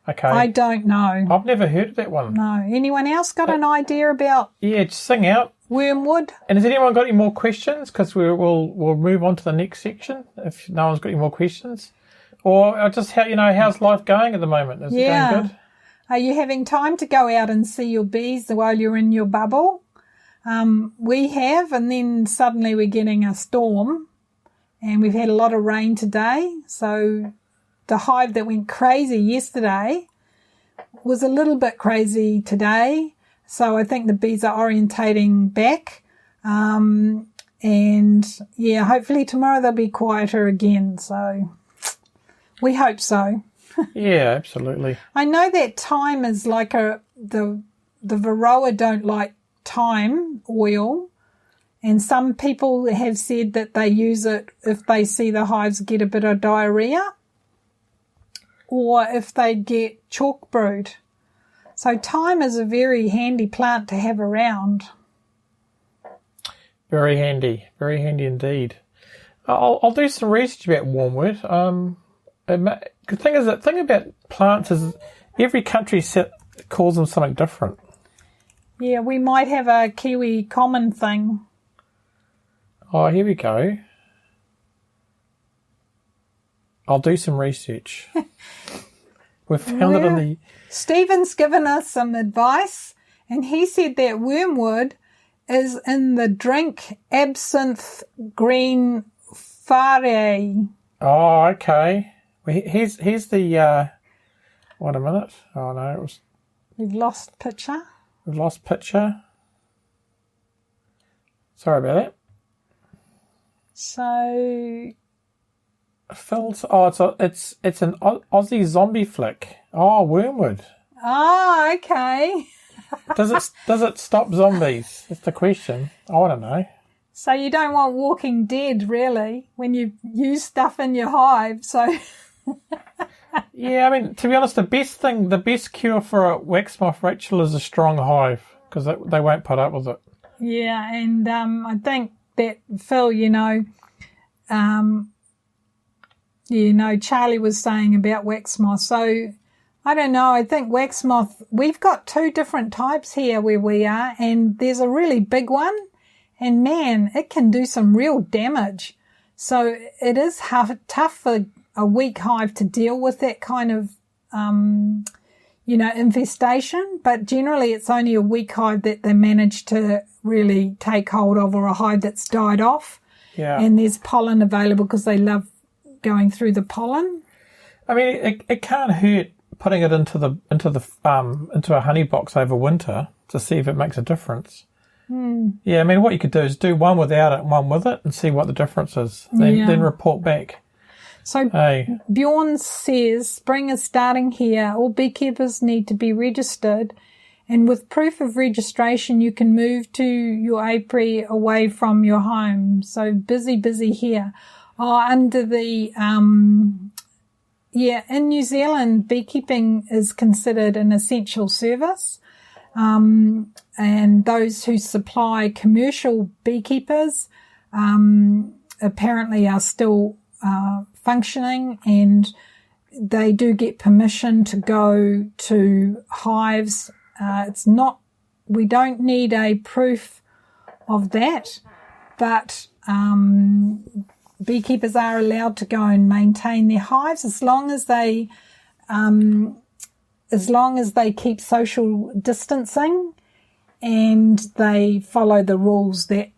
Okay. I don't know. I've never heard of that one. No. Anyone else got an idea about Yeah, just sing out. wormwood? And has anyone got any more questions? Because we'll move on to the next section if no one's got any more questions. Or just how's life going at the moment? Is it going good? Are you having time to go out and see your bees while you're in your bubble? We have, and then suddenly we're getting a storm, and we've had a lot of rain today. So the hive that went crazy yesterday was a little bit crazy today. So I think the bees are orientating back. And yeah, hopefully tomorrow they'll be quieter again. So we hope so. Yeah, absolutely. I know that thyme is like the Varroa don't like thyme oil, and some people have said that they use it if they see the hives get a bit of diarrhea or if they get chalk brood. So thyme is a very handy plant to have around. Very handy indeed. I'll do some research about wormwood. The thing about plants is every country calls them something different. Yeah, we might have a Kiwi common thing. Oh, here we go. I'll do some research. We've found it on the... Stephen's given us some advice, and he said that wormwood is in the drink absinthe green fare. Oh, okay. Well, here's the... Wait a minute. Oh, no, it was... We've lost picture. We've lost picture. Sorry about that. So... Phil's... Oh, it's an Aussie zombie flick. Oh, wormwood. Oh, okay. Does it stop zombies? That's the question. I want to know. So you don't want Walking Dead, really, when you use stuff in your hive, so... Yeah, I mean, to be honest, the best cure for a wax moth, Rachel, is a strong hive, because they won't put up with it. Yeah, and I think that, Phil, Charlie was saying about wax moth. So, I don't know, I think wax moth, we've got 2 different types here where we are, and there's a really big one, and man, it can do some real damage. So, it is tough for a weak hive to deal with that kind of, infestation, but generally it's only a weak hive that they manage to really take hold of, or a hive that's died off. Yeah. And there's pollen available because they love going through the pollen. I mean, it can't hurt putting it into a honey box over winter to see if it makes a difference. Yeah, I mean, what you could do is do one without it and one with it and see what the difference is. Then report back. So Bjorn says, spring is starting here. All beekeepers need to be registered. And with proof of registration, you can move to your apiary away from your home. So busy here. Under the, in New Zealand, beekeeping is considered an essential service. And those who supply commercial beekeepers, apparently are still, functioning, and they do get permission to go to hives. We don't need a proof of that, but beekeepers are allowed to go and maintain their hives as long as they keep social distancing and they follow the rules that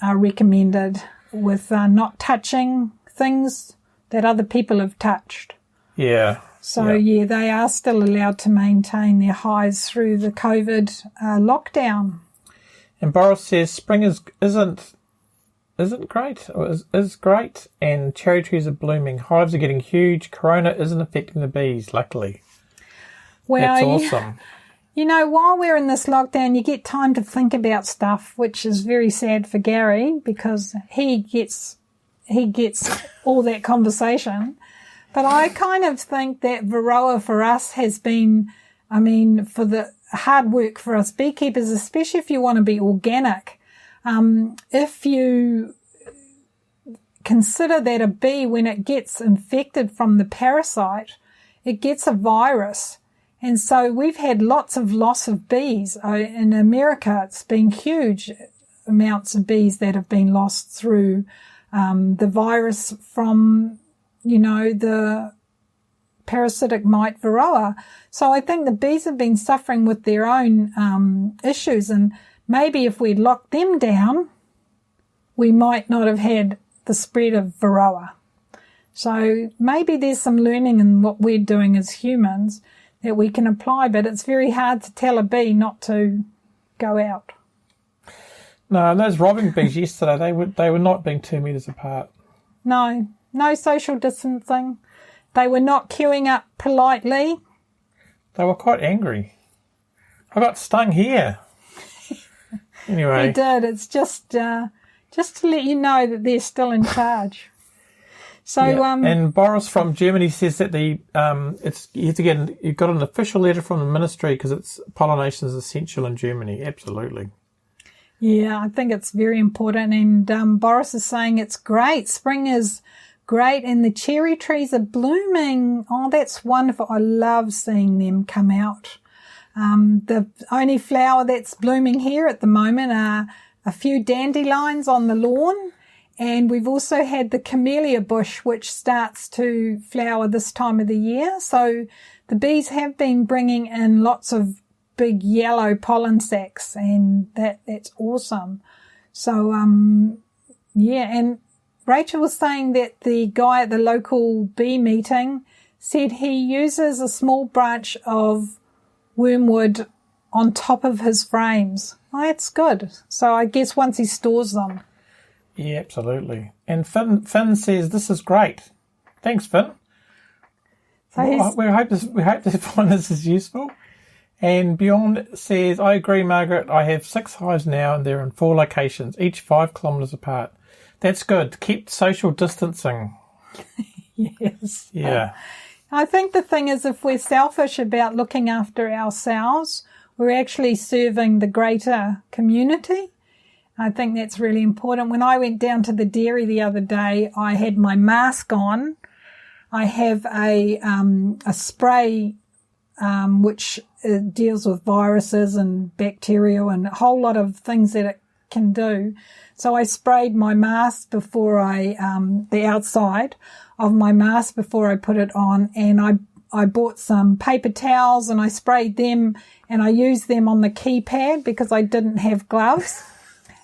are recommended with not touching things that other people have touched. Yeah. So, they are still allowed to maintain their hives through the COVID lockdown. And Boris says spring isn't great, or is great, and cherry trees are blooming. Hives are getting huge. Corona isn't affecting the bees, luckily. Well, that's awesome. While we're in this lockdown, you get time to think about stuff, which is very sad for Gary because he gets all that conversation. But I kind of think that Varroa for us has been, for the hard work for us beekeepers, especially if you want to be organic, if you consider that a bee, when it gets infected from the parasite, it gets a virus. And so we've had lots of loss of bees. In America, it's been huge amounts of bees that have been lost through the virus from, the parasitic mite varroa. So I think the bees have been suffering with their own issues, and maybe if we'd locked them down, we might not have had the spread of varroa. So maybe there's some learning in what we're doing as humans that we can apply, but it's very hard to tell a bee not to go out. No, those robbing bees yesterday, they were not being 2 metres apart. No social distancing. They were not queuing up politely. They were quite angry. I got stung here. Anyway. They did. It's just to let you know that they're still in charge. So, and Boris from Germany says that you've got an official letter from the ministry because pollination is essential in Germany. Absolutely. Yeah, I think it's very important. And Boris is saying it's great. Spring is great, and the cherry trees are blooming. Oh, that's wonderful. I love seeing them come out. The only flower that's blooming here at the moment are a few dandelions on the lawn. And we've also had the camellia bush, which starts to flower this time of the year. So the bees have been bringing in lots of big yellow pollen sacs, and that's awesome. So, and Rachel was saying that the guy at the local bee meeting said he uses a small branch of wormwood on top of his frames. Oh, that's good. So I guess once he stores them. Yeah, absolutely. And Finn says this is great. Thanks, Finn. So we hope to find this is useful. And Beyond says, I agree, Margaret. I have 6 hives now, and they're in 4 locations, each 5 kilometres apart. That's good. Keep social distancing. Yes. Yeah. I think the thing is, if we're selfish about looking after ourselves, we're actually serving the greater community. I think that's really important. When I went down to the dairy the other day, I had my mask on. I have a spray which deals with viruses and bacteria and a whole lot of things that it can do. So I sprayed my mask before the outside of my mask before I put it on, and I bought some paper towels and I sprayed them, and I used them on the keypad because I didn't have gloves.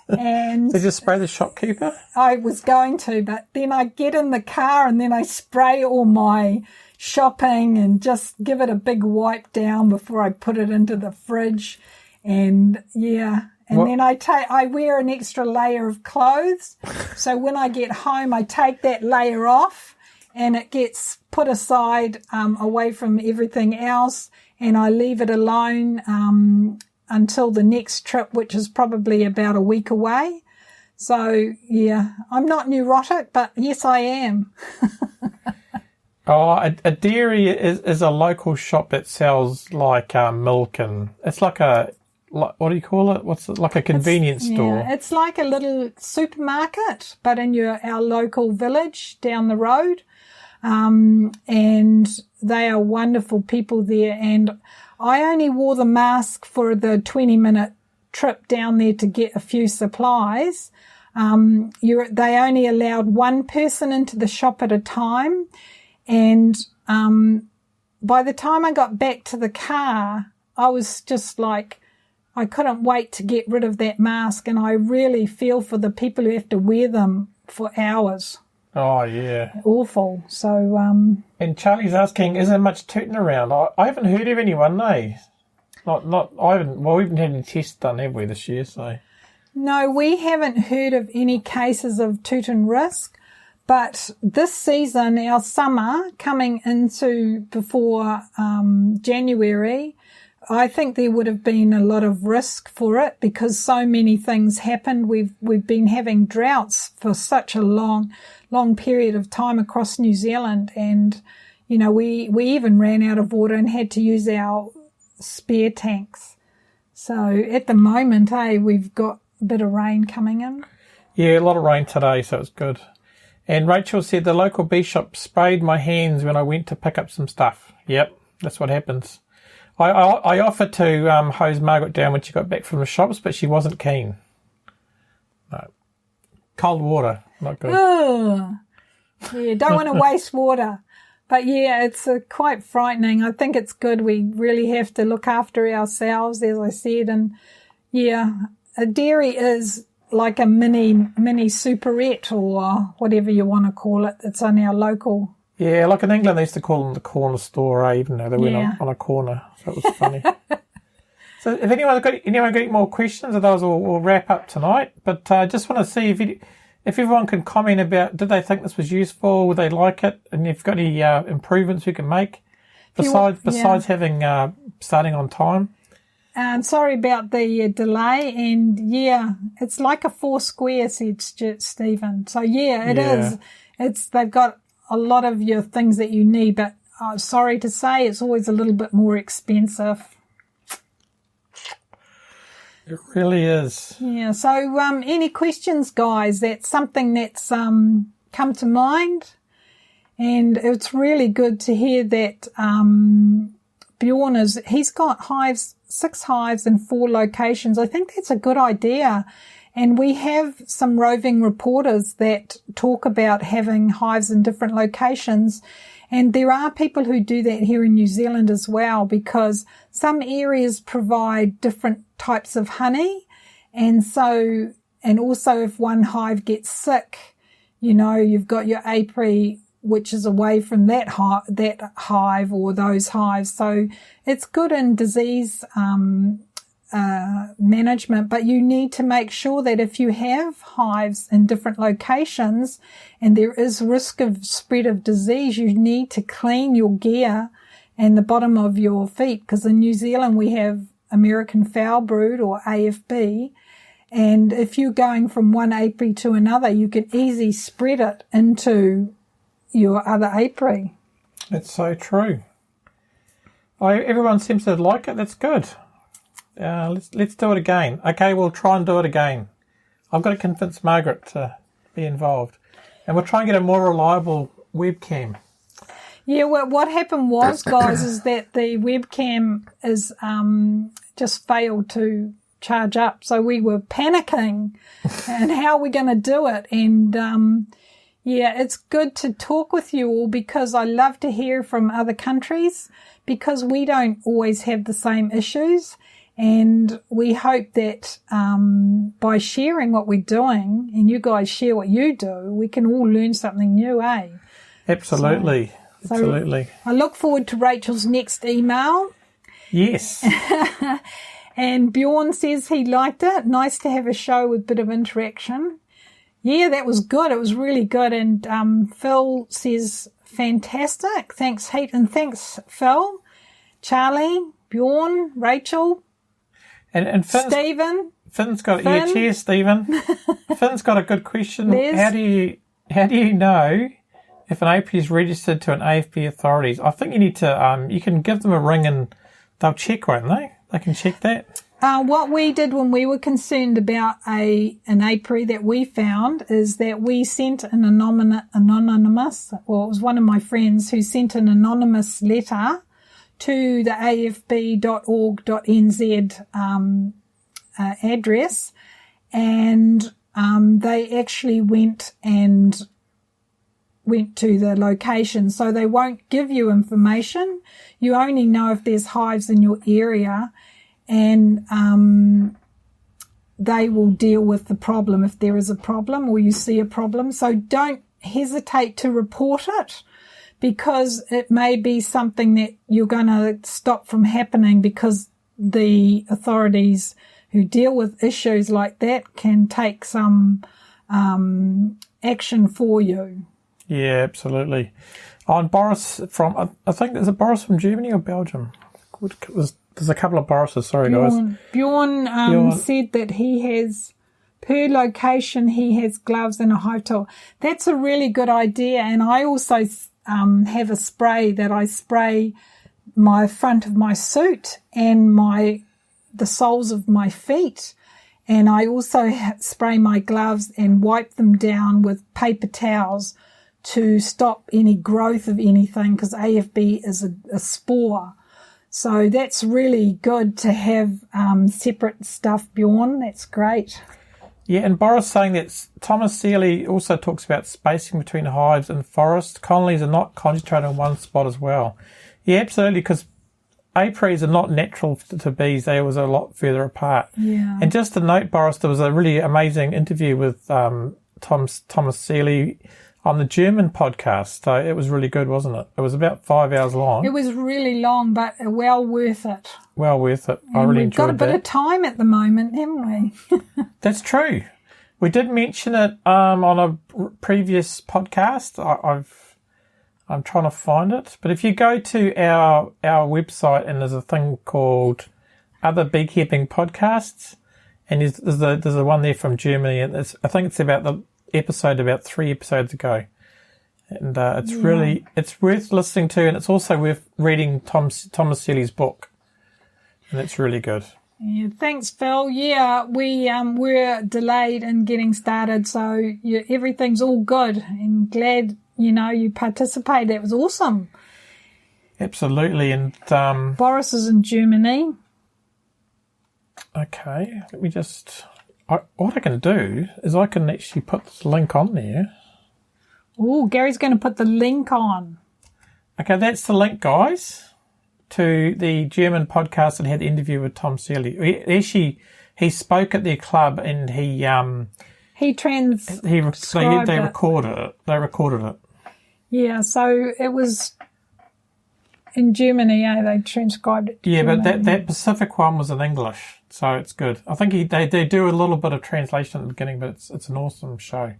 And did you spray the shopkeeper? I was going to, but then I get in the car and then I spray all my shopping and just give it a big wipe down before I put it into the fridge. And yeah, and then I wear an extra layer of clothes. So when I get home, I take that layer off and it gets put aside away from everything else, and I leave it alone until the next trip, which is probably about a week away. So, yeah, I'm not neurotic, but yes, I am. A dairy is a local shop that sells like milk, and it's like what do you call it? What's it, like a convenience store? Yeah, it's like a little supermarket, but in our local village down the road. And they are wonderful people there, and I only wore the mask for the 20-minute trip down there to get a few supplies. They only allowed one person into the shop at a time. And by the time I got back to the car, I was just like, I couldn't wait to get rid of that mask. And I really feel for the people who have to wear them for hours. Oh, yeah. Awful. So, and Charlie's asking, is there much tooting around? I haven't heard of anyone, we haven't had any tests done, have we, this year, so. No, we haven't heard of any cases of tooting risk, but this season, our summer, coming into before January, I think there would have been a lot of risk for it because so many things happened. We've been having droughts for such a long period of time across New Zealand, and we even ran out of water and had to use our spare tanks. So at the moment, we've got a bit of rain coming in. Yeah, a lot of rain today, so it's good. And Rachel said the local bee shop sprayed my hands when I went to pick up some stuff. Yep, that's what happens. I offered to hose Margaret down when she got back from the shops, but she wasn't keen. No. Cold water, not good. Oh, yeah, don't want to waste water. But yeah, it's quite frightening. I think it's good. We really have to look after ourselves, as I said. And yeah, a dairy is like a mini superette or whatever you want to call it. It's on our local. Yeah, like in England they used to call them the corner store, even though they went on a corner. So it was funny. So if anyone's got any more questions, otherwise we'll wrap up tonight. But I just want to see if everyone can comment about, did they think this was useful? Would they like it? And if you've got any improvements we can make besides having starting on time. Sorry about the delay. And yeah, it's like a 4 square, said Stephen. So yeah, it is. They've got a lot of your things that you need, but sorry to say, it's always a little bit more expensive. It really is. Yeah, so any questions, guys? That's something that's come to mind. And it's really good to hear that Bjorn he's got 6 hives in 4 locations. I think that's a good idea. And we have some roving reporters that talk about having hives in different locations. And there are people who do that here in New Zealand as well, because some areas provide different types of honey. And so, and also if one hive gets sick, you know, you've got your apiary, which is away from that hive or those hives. So it's good in disease management, but you need to make sure that if you have hives in different locations and there is risk of spread of disease, you need to clean your gear and the bottom of your feet, because in New Zealand we have American foul brood or AFB, and if you're going from one apiary to another, you can easily spread it into your other apiary. That's so true. Everyone seems to like it. That's good. Let's do it again. Okay, we'll try and do it again. I've got to convince Margaret to be involved. And we'll try and get a more reliable webcam. Yeah, well, what happened was, guys, is that the webcam is just failed to charge up. So we were panicking and how are we going to do it? And yeah, it's good to talk with you all, because I love to hear from other countries, because we don't always have the same issues. And we hope that by sharing what we're doing, and you guys share what you do, we can all learn something new, eh? Absolutely. Absolutely. So I look forward to Rachel's next email. Yes. And Bjorn says he liked it. Nice to have a show with a bit of interaction. Yeah, that was good. It was really good. And Phil says, fantastic. Thanks, Heat. And thanks, Phil, Charlie, Bjorn, Rachel. And Stephen. Cheers, Stephen. Finn's got a good question. Liz. How do you know if an apiary is registered to an AFB authorities? I think you need to you can give them a ring and they'll check, won't they? They can check that. What we did when we were concerned about an apiary that we found is that we sent an anonymous, well, it was one of my friends who sent an anonymous letter to the afb.org.nz address, and they actually went to the location. So they won't give you information. You only know if there's hives in your area, and they will deal with the problem if there is a problem or you see a problem. So don't hesitate to report it, because it may be something that you're going to stop from happening, because the authorities who deal with issues like that can take some action for you. Yeah, absolutely. And Boris from, I think there's a Boris from Germany or Belgium. There's a couple of Borises, sorry guys. Bjorn said that he has, per location, he has gloves and a hive tool. That's a really good idea. And I also have a spray that I spray my front of my suit and the soles of my feet. And I also spray my gloves and wipe them down with paper towels to stop any growth of anything, because AFB is a spore. So that's really good to have separate stuff, Bjorn. That's great. Yeah, and Boris saying that Thomas Seeley also talks about spacing between hives and forests. Colonies are not concentrated in one spot as well. Yeah, absolutely, because apiaries are not natural to bees. They always are a lot further apart. Yeah. And just to note, Boris, there was a really amazing interview with Thomas Seeley on the German podcast. So it was really good, wasn't it? It was about 5 hours long. It was really long, but well worth it. Well worth it. And I really we've enjoyed got a bit of time at the moment, haven't we? That's true. We did mention it on a previous podcast. I'm trying to find it. But if you go to our website, and there's a thing called Other Beekeeping Podcasts, and there's a one there from Germany, and I think it's about the episode about 3 episodes ago. And it's worth listening to, and it's also worth reading Thomas Seeley's book. And it's really good. Yeah, thanks, Phil. Yeah, we were delayed in getting started, so everything's all good, and glad you participated. It was awesome. Absolutely, and Boris is in Germany. Okay, let me just. What I can do is I can actually put this link on there. Oh, Gary's going to put the link on. Okay, that's the link, guys, to the German podcast that had the interview with Tom Seeley. He spoke at their club, and they recorded it. They recorded it. Yeah, so it was in Germany. They transcribed it. Yeah, but that Pacific one was in English, so it's good. I think they do a little bit of translation at the beginning, but it's an awesome show.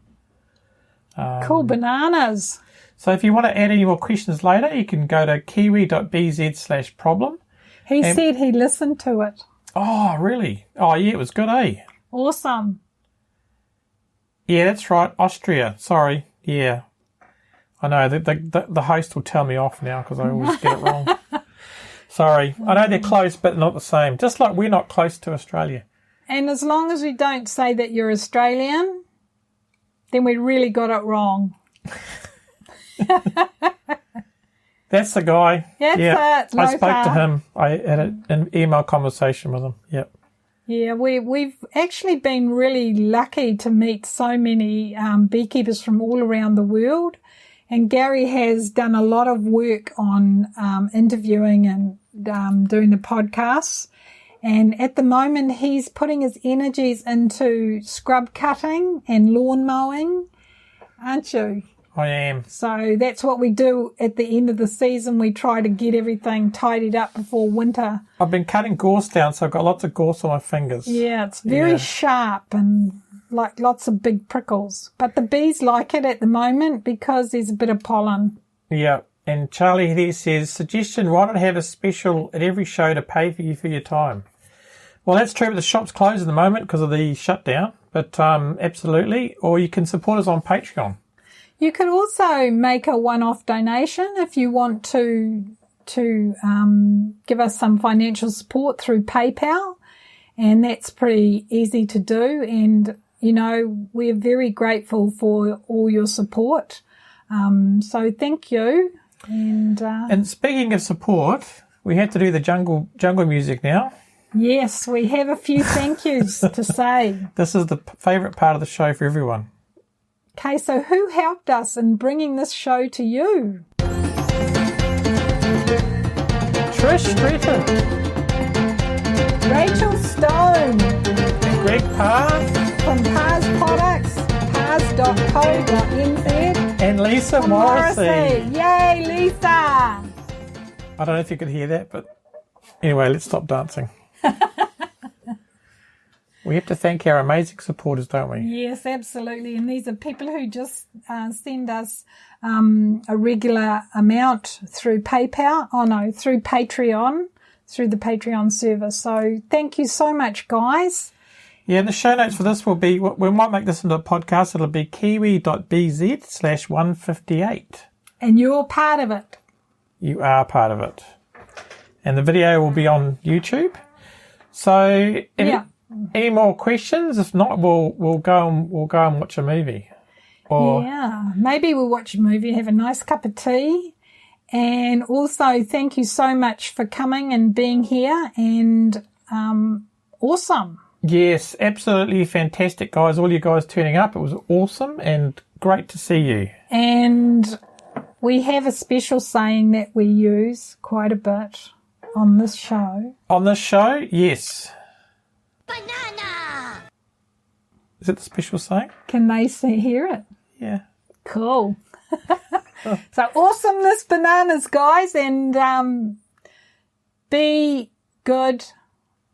Cool bananas. So if you want to add any more questions later, you can go to kiwi.bz/problem. He said he listened to it. Oh, really? Oh, yeah, it was good, eh? Awesome. Yeah, that's right. Austria. Sorry. Yeah. I know. The host will tell me off now because I always get it wrong. Sorry. I know they're close, but not the same. Just like we're not close to Australia. And as long as we don't say that you're Australian, then we really got it wrong. That's the guy. That's it. I spoke to him. I had an email conversation with him. Yep. Yeah, we've actually been really lucky to meet so many beekeepers from all around the world. And Gary has done a lot of work on interviewing and doing the podcasts. And at the moment, he's putting his energies into scrub cutting and lawn mowing, aren't you? I am. So that's what we do at the end of the season. We try to get everything tidied up before winter. I've been cutting gorse down, so I've got lots of gorse on my fingers. Yeah, it's very sharp and like lots of big prickles. But the bees like it at the moment because there's a bit of pollen. Yeah, and Charlie here says, suggestion, why not have a special at every show to pay for you for your time? Well, that's true, but the shop's closed at the moment because of the shutdown. But absolutely, or you can support us on Patreon. You could also make a one-off donation if you want to give us some financial support through PayPal, and that's pretty easy to do. And we're very grateful for all your support. So thank you. And speaking of support, we have to do the jungle music now. Yes, we have a few thank yous to say. This is the favourite part of the show for everyone. Okay, so who helped us in bringing this show to you? Trish Stretton, Rachel Stone, and Greg Parr from Parr's Products, parrs.co.nz, and Lisa Morrissey. Yay, Lisa! I don't know if you could hear that, but anyway, let's stop dancing. We have to thank our amazing supporters, don't we? Yes, absolutely. And these are people who just send us a regular amount through PayPal. Oh, no, through Patreon, through the Patreon service. So thank you so much, guys. Yeah, the show notes for this will be, we might make this into a podcast. It'll be kiwi.bz/158. And you're part of it. You are part of it. And the video will be on YouTube. So Any more questions? If not, we'll go and watch a movie. Or yeah, maybe we'll watch a movie, have a nice cup of tea. And also, thank you so much for coming and being here. And awesome. Yes, absolutely fantastic, guys. All you guys turning up. It was awesome and great to see you. And we have a special saying that we use quite a bit on this show. On this show, yes. Banana! Is it the special saying? Can they hear it? Yeah. Cool. So awesomeness bananas, guys, and be good,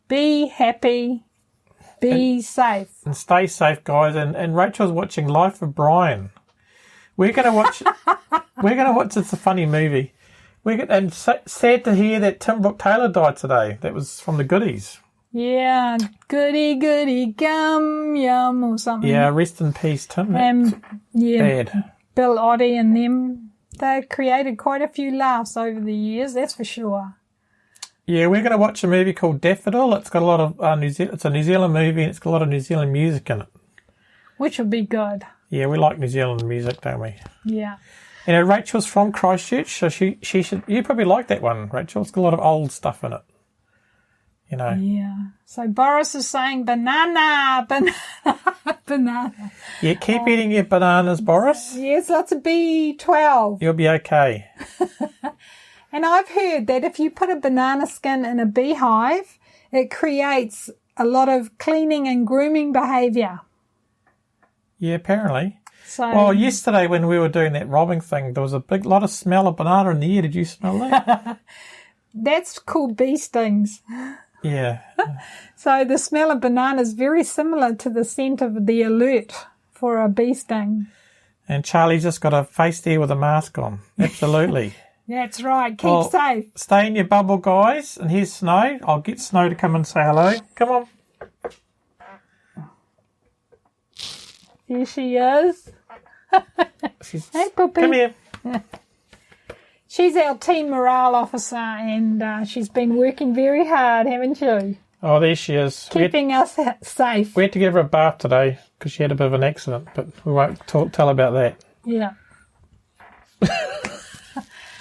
be happy, be safe. And stay safe, guys. And Rachel's watching Life of Brian. We're going to watch. It's a funny movie. And sad to hear that Tim Brooke Taylor died today. That was from the Goodies. Yeah, goody goody gum yum or something. Yeah, rest in peace, Tim. Yeah, bad. Bill Oddie and them, they created quite a few laughs over the years, that's for sure. Yeah, we're going to watch a movie called Daffodil. It's got a lot of it's a New Zealand movie, and it's got a lot of New Zealand music in it. Which will be good. Yeah, we like New Zealand music, don't we? Yeah. You know, Rachel's from Christchurch, so she should. You probably like that one, Rachel. It's got a lot of old stuff in it. You know. Yeah. So Boris is saying banana, banana. Yeah, keep eating your bananas, Boris. Yes, lots of B12. You'll be okay. And I've heard that if you put a banana skin in a beehive, it creates a lot of cleaning and grooming behaviour. Yeah, apparently. So, well, yesterday when we were doing that robbing thing, there was a big lot of smell of banana in the air. Did you smell that? That's called bee stings. Yeah. So the smell of banana is very similar to the scent of the alert for a bee sting. And Charlie's just got a face there with a mask on. Absolutely. That's right. Keep safe. Stay in your bubble, guys. And here's Snow. I'll get Snow to come and say hello. Come on. Here she is. Hey, Poopy. Come here. She's our team morale officer, and she's been working very hard, haven't you? Oh, there she is. Keeping us safe. We had to give her a bath today because she had a bit of an accident, but we won't tell about that. Yeah.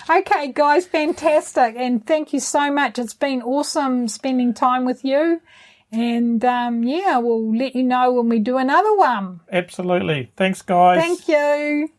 Okay, guys, fantastic. And thank you so much. It's been awesome spending time with you. And, we'll let you know when we do another one. Absolutely. Thanks, guys. Thank you.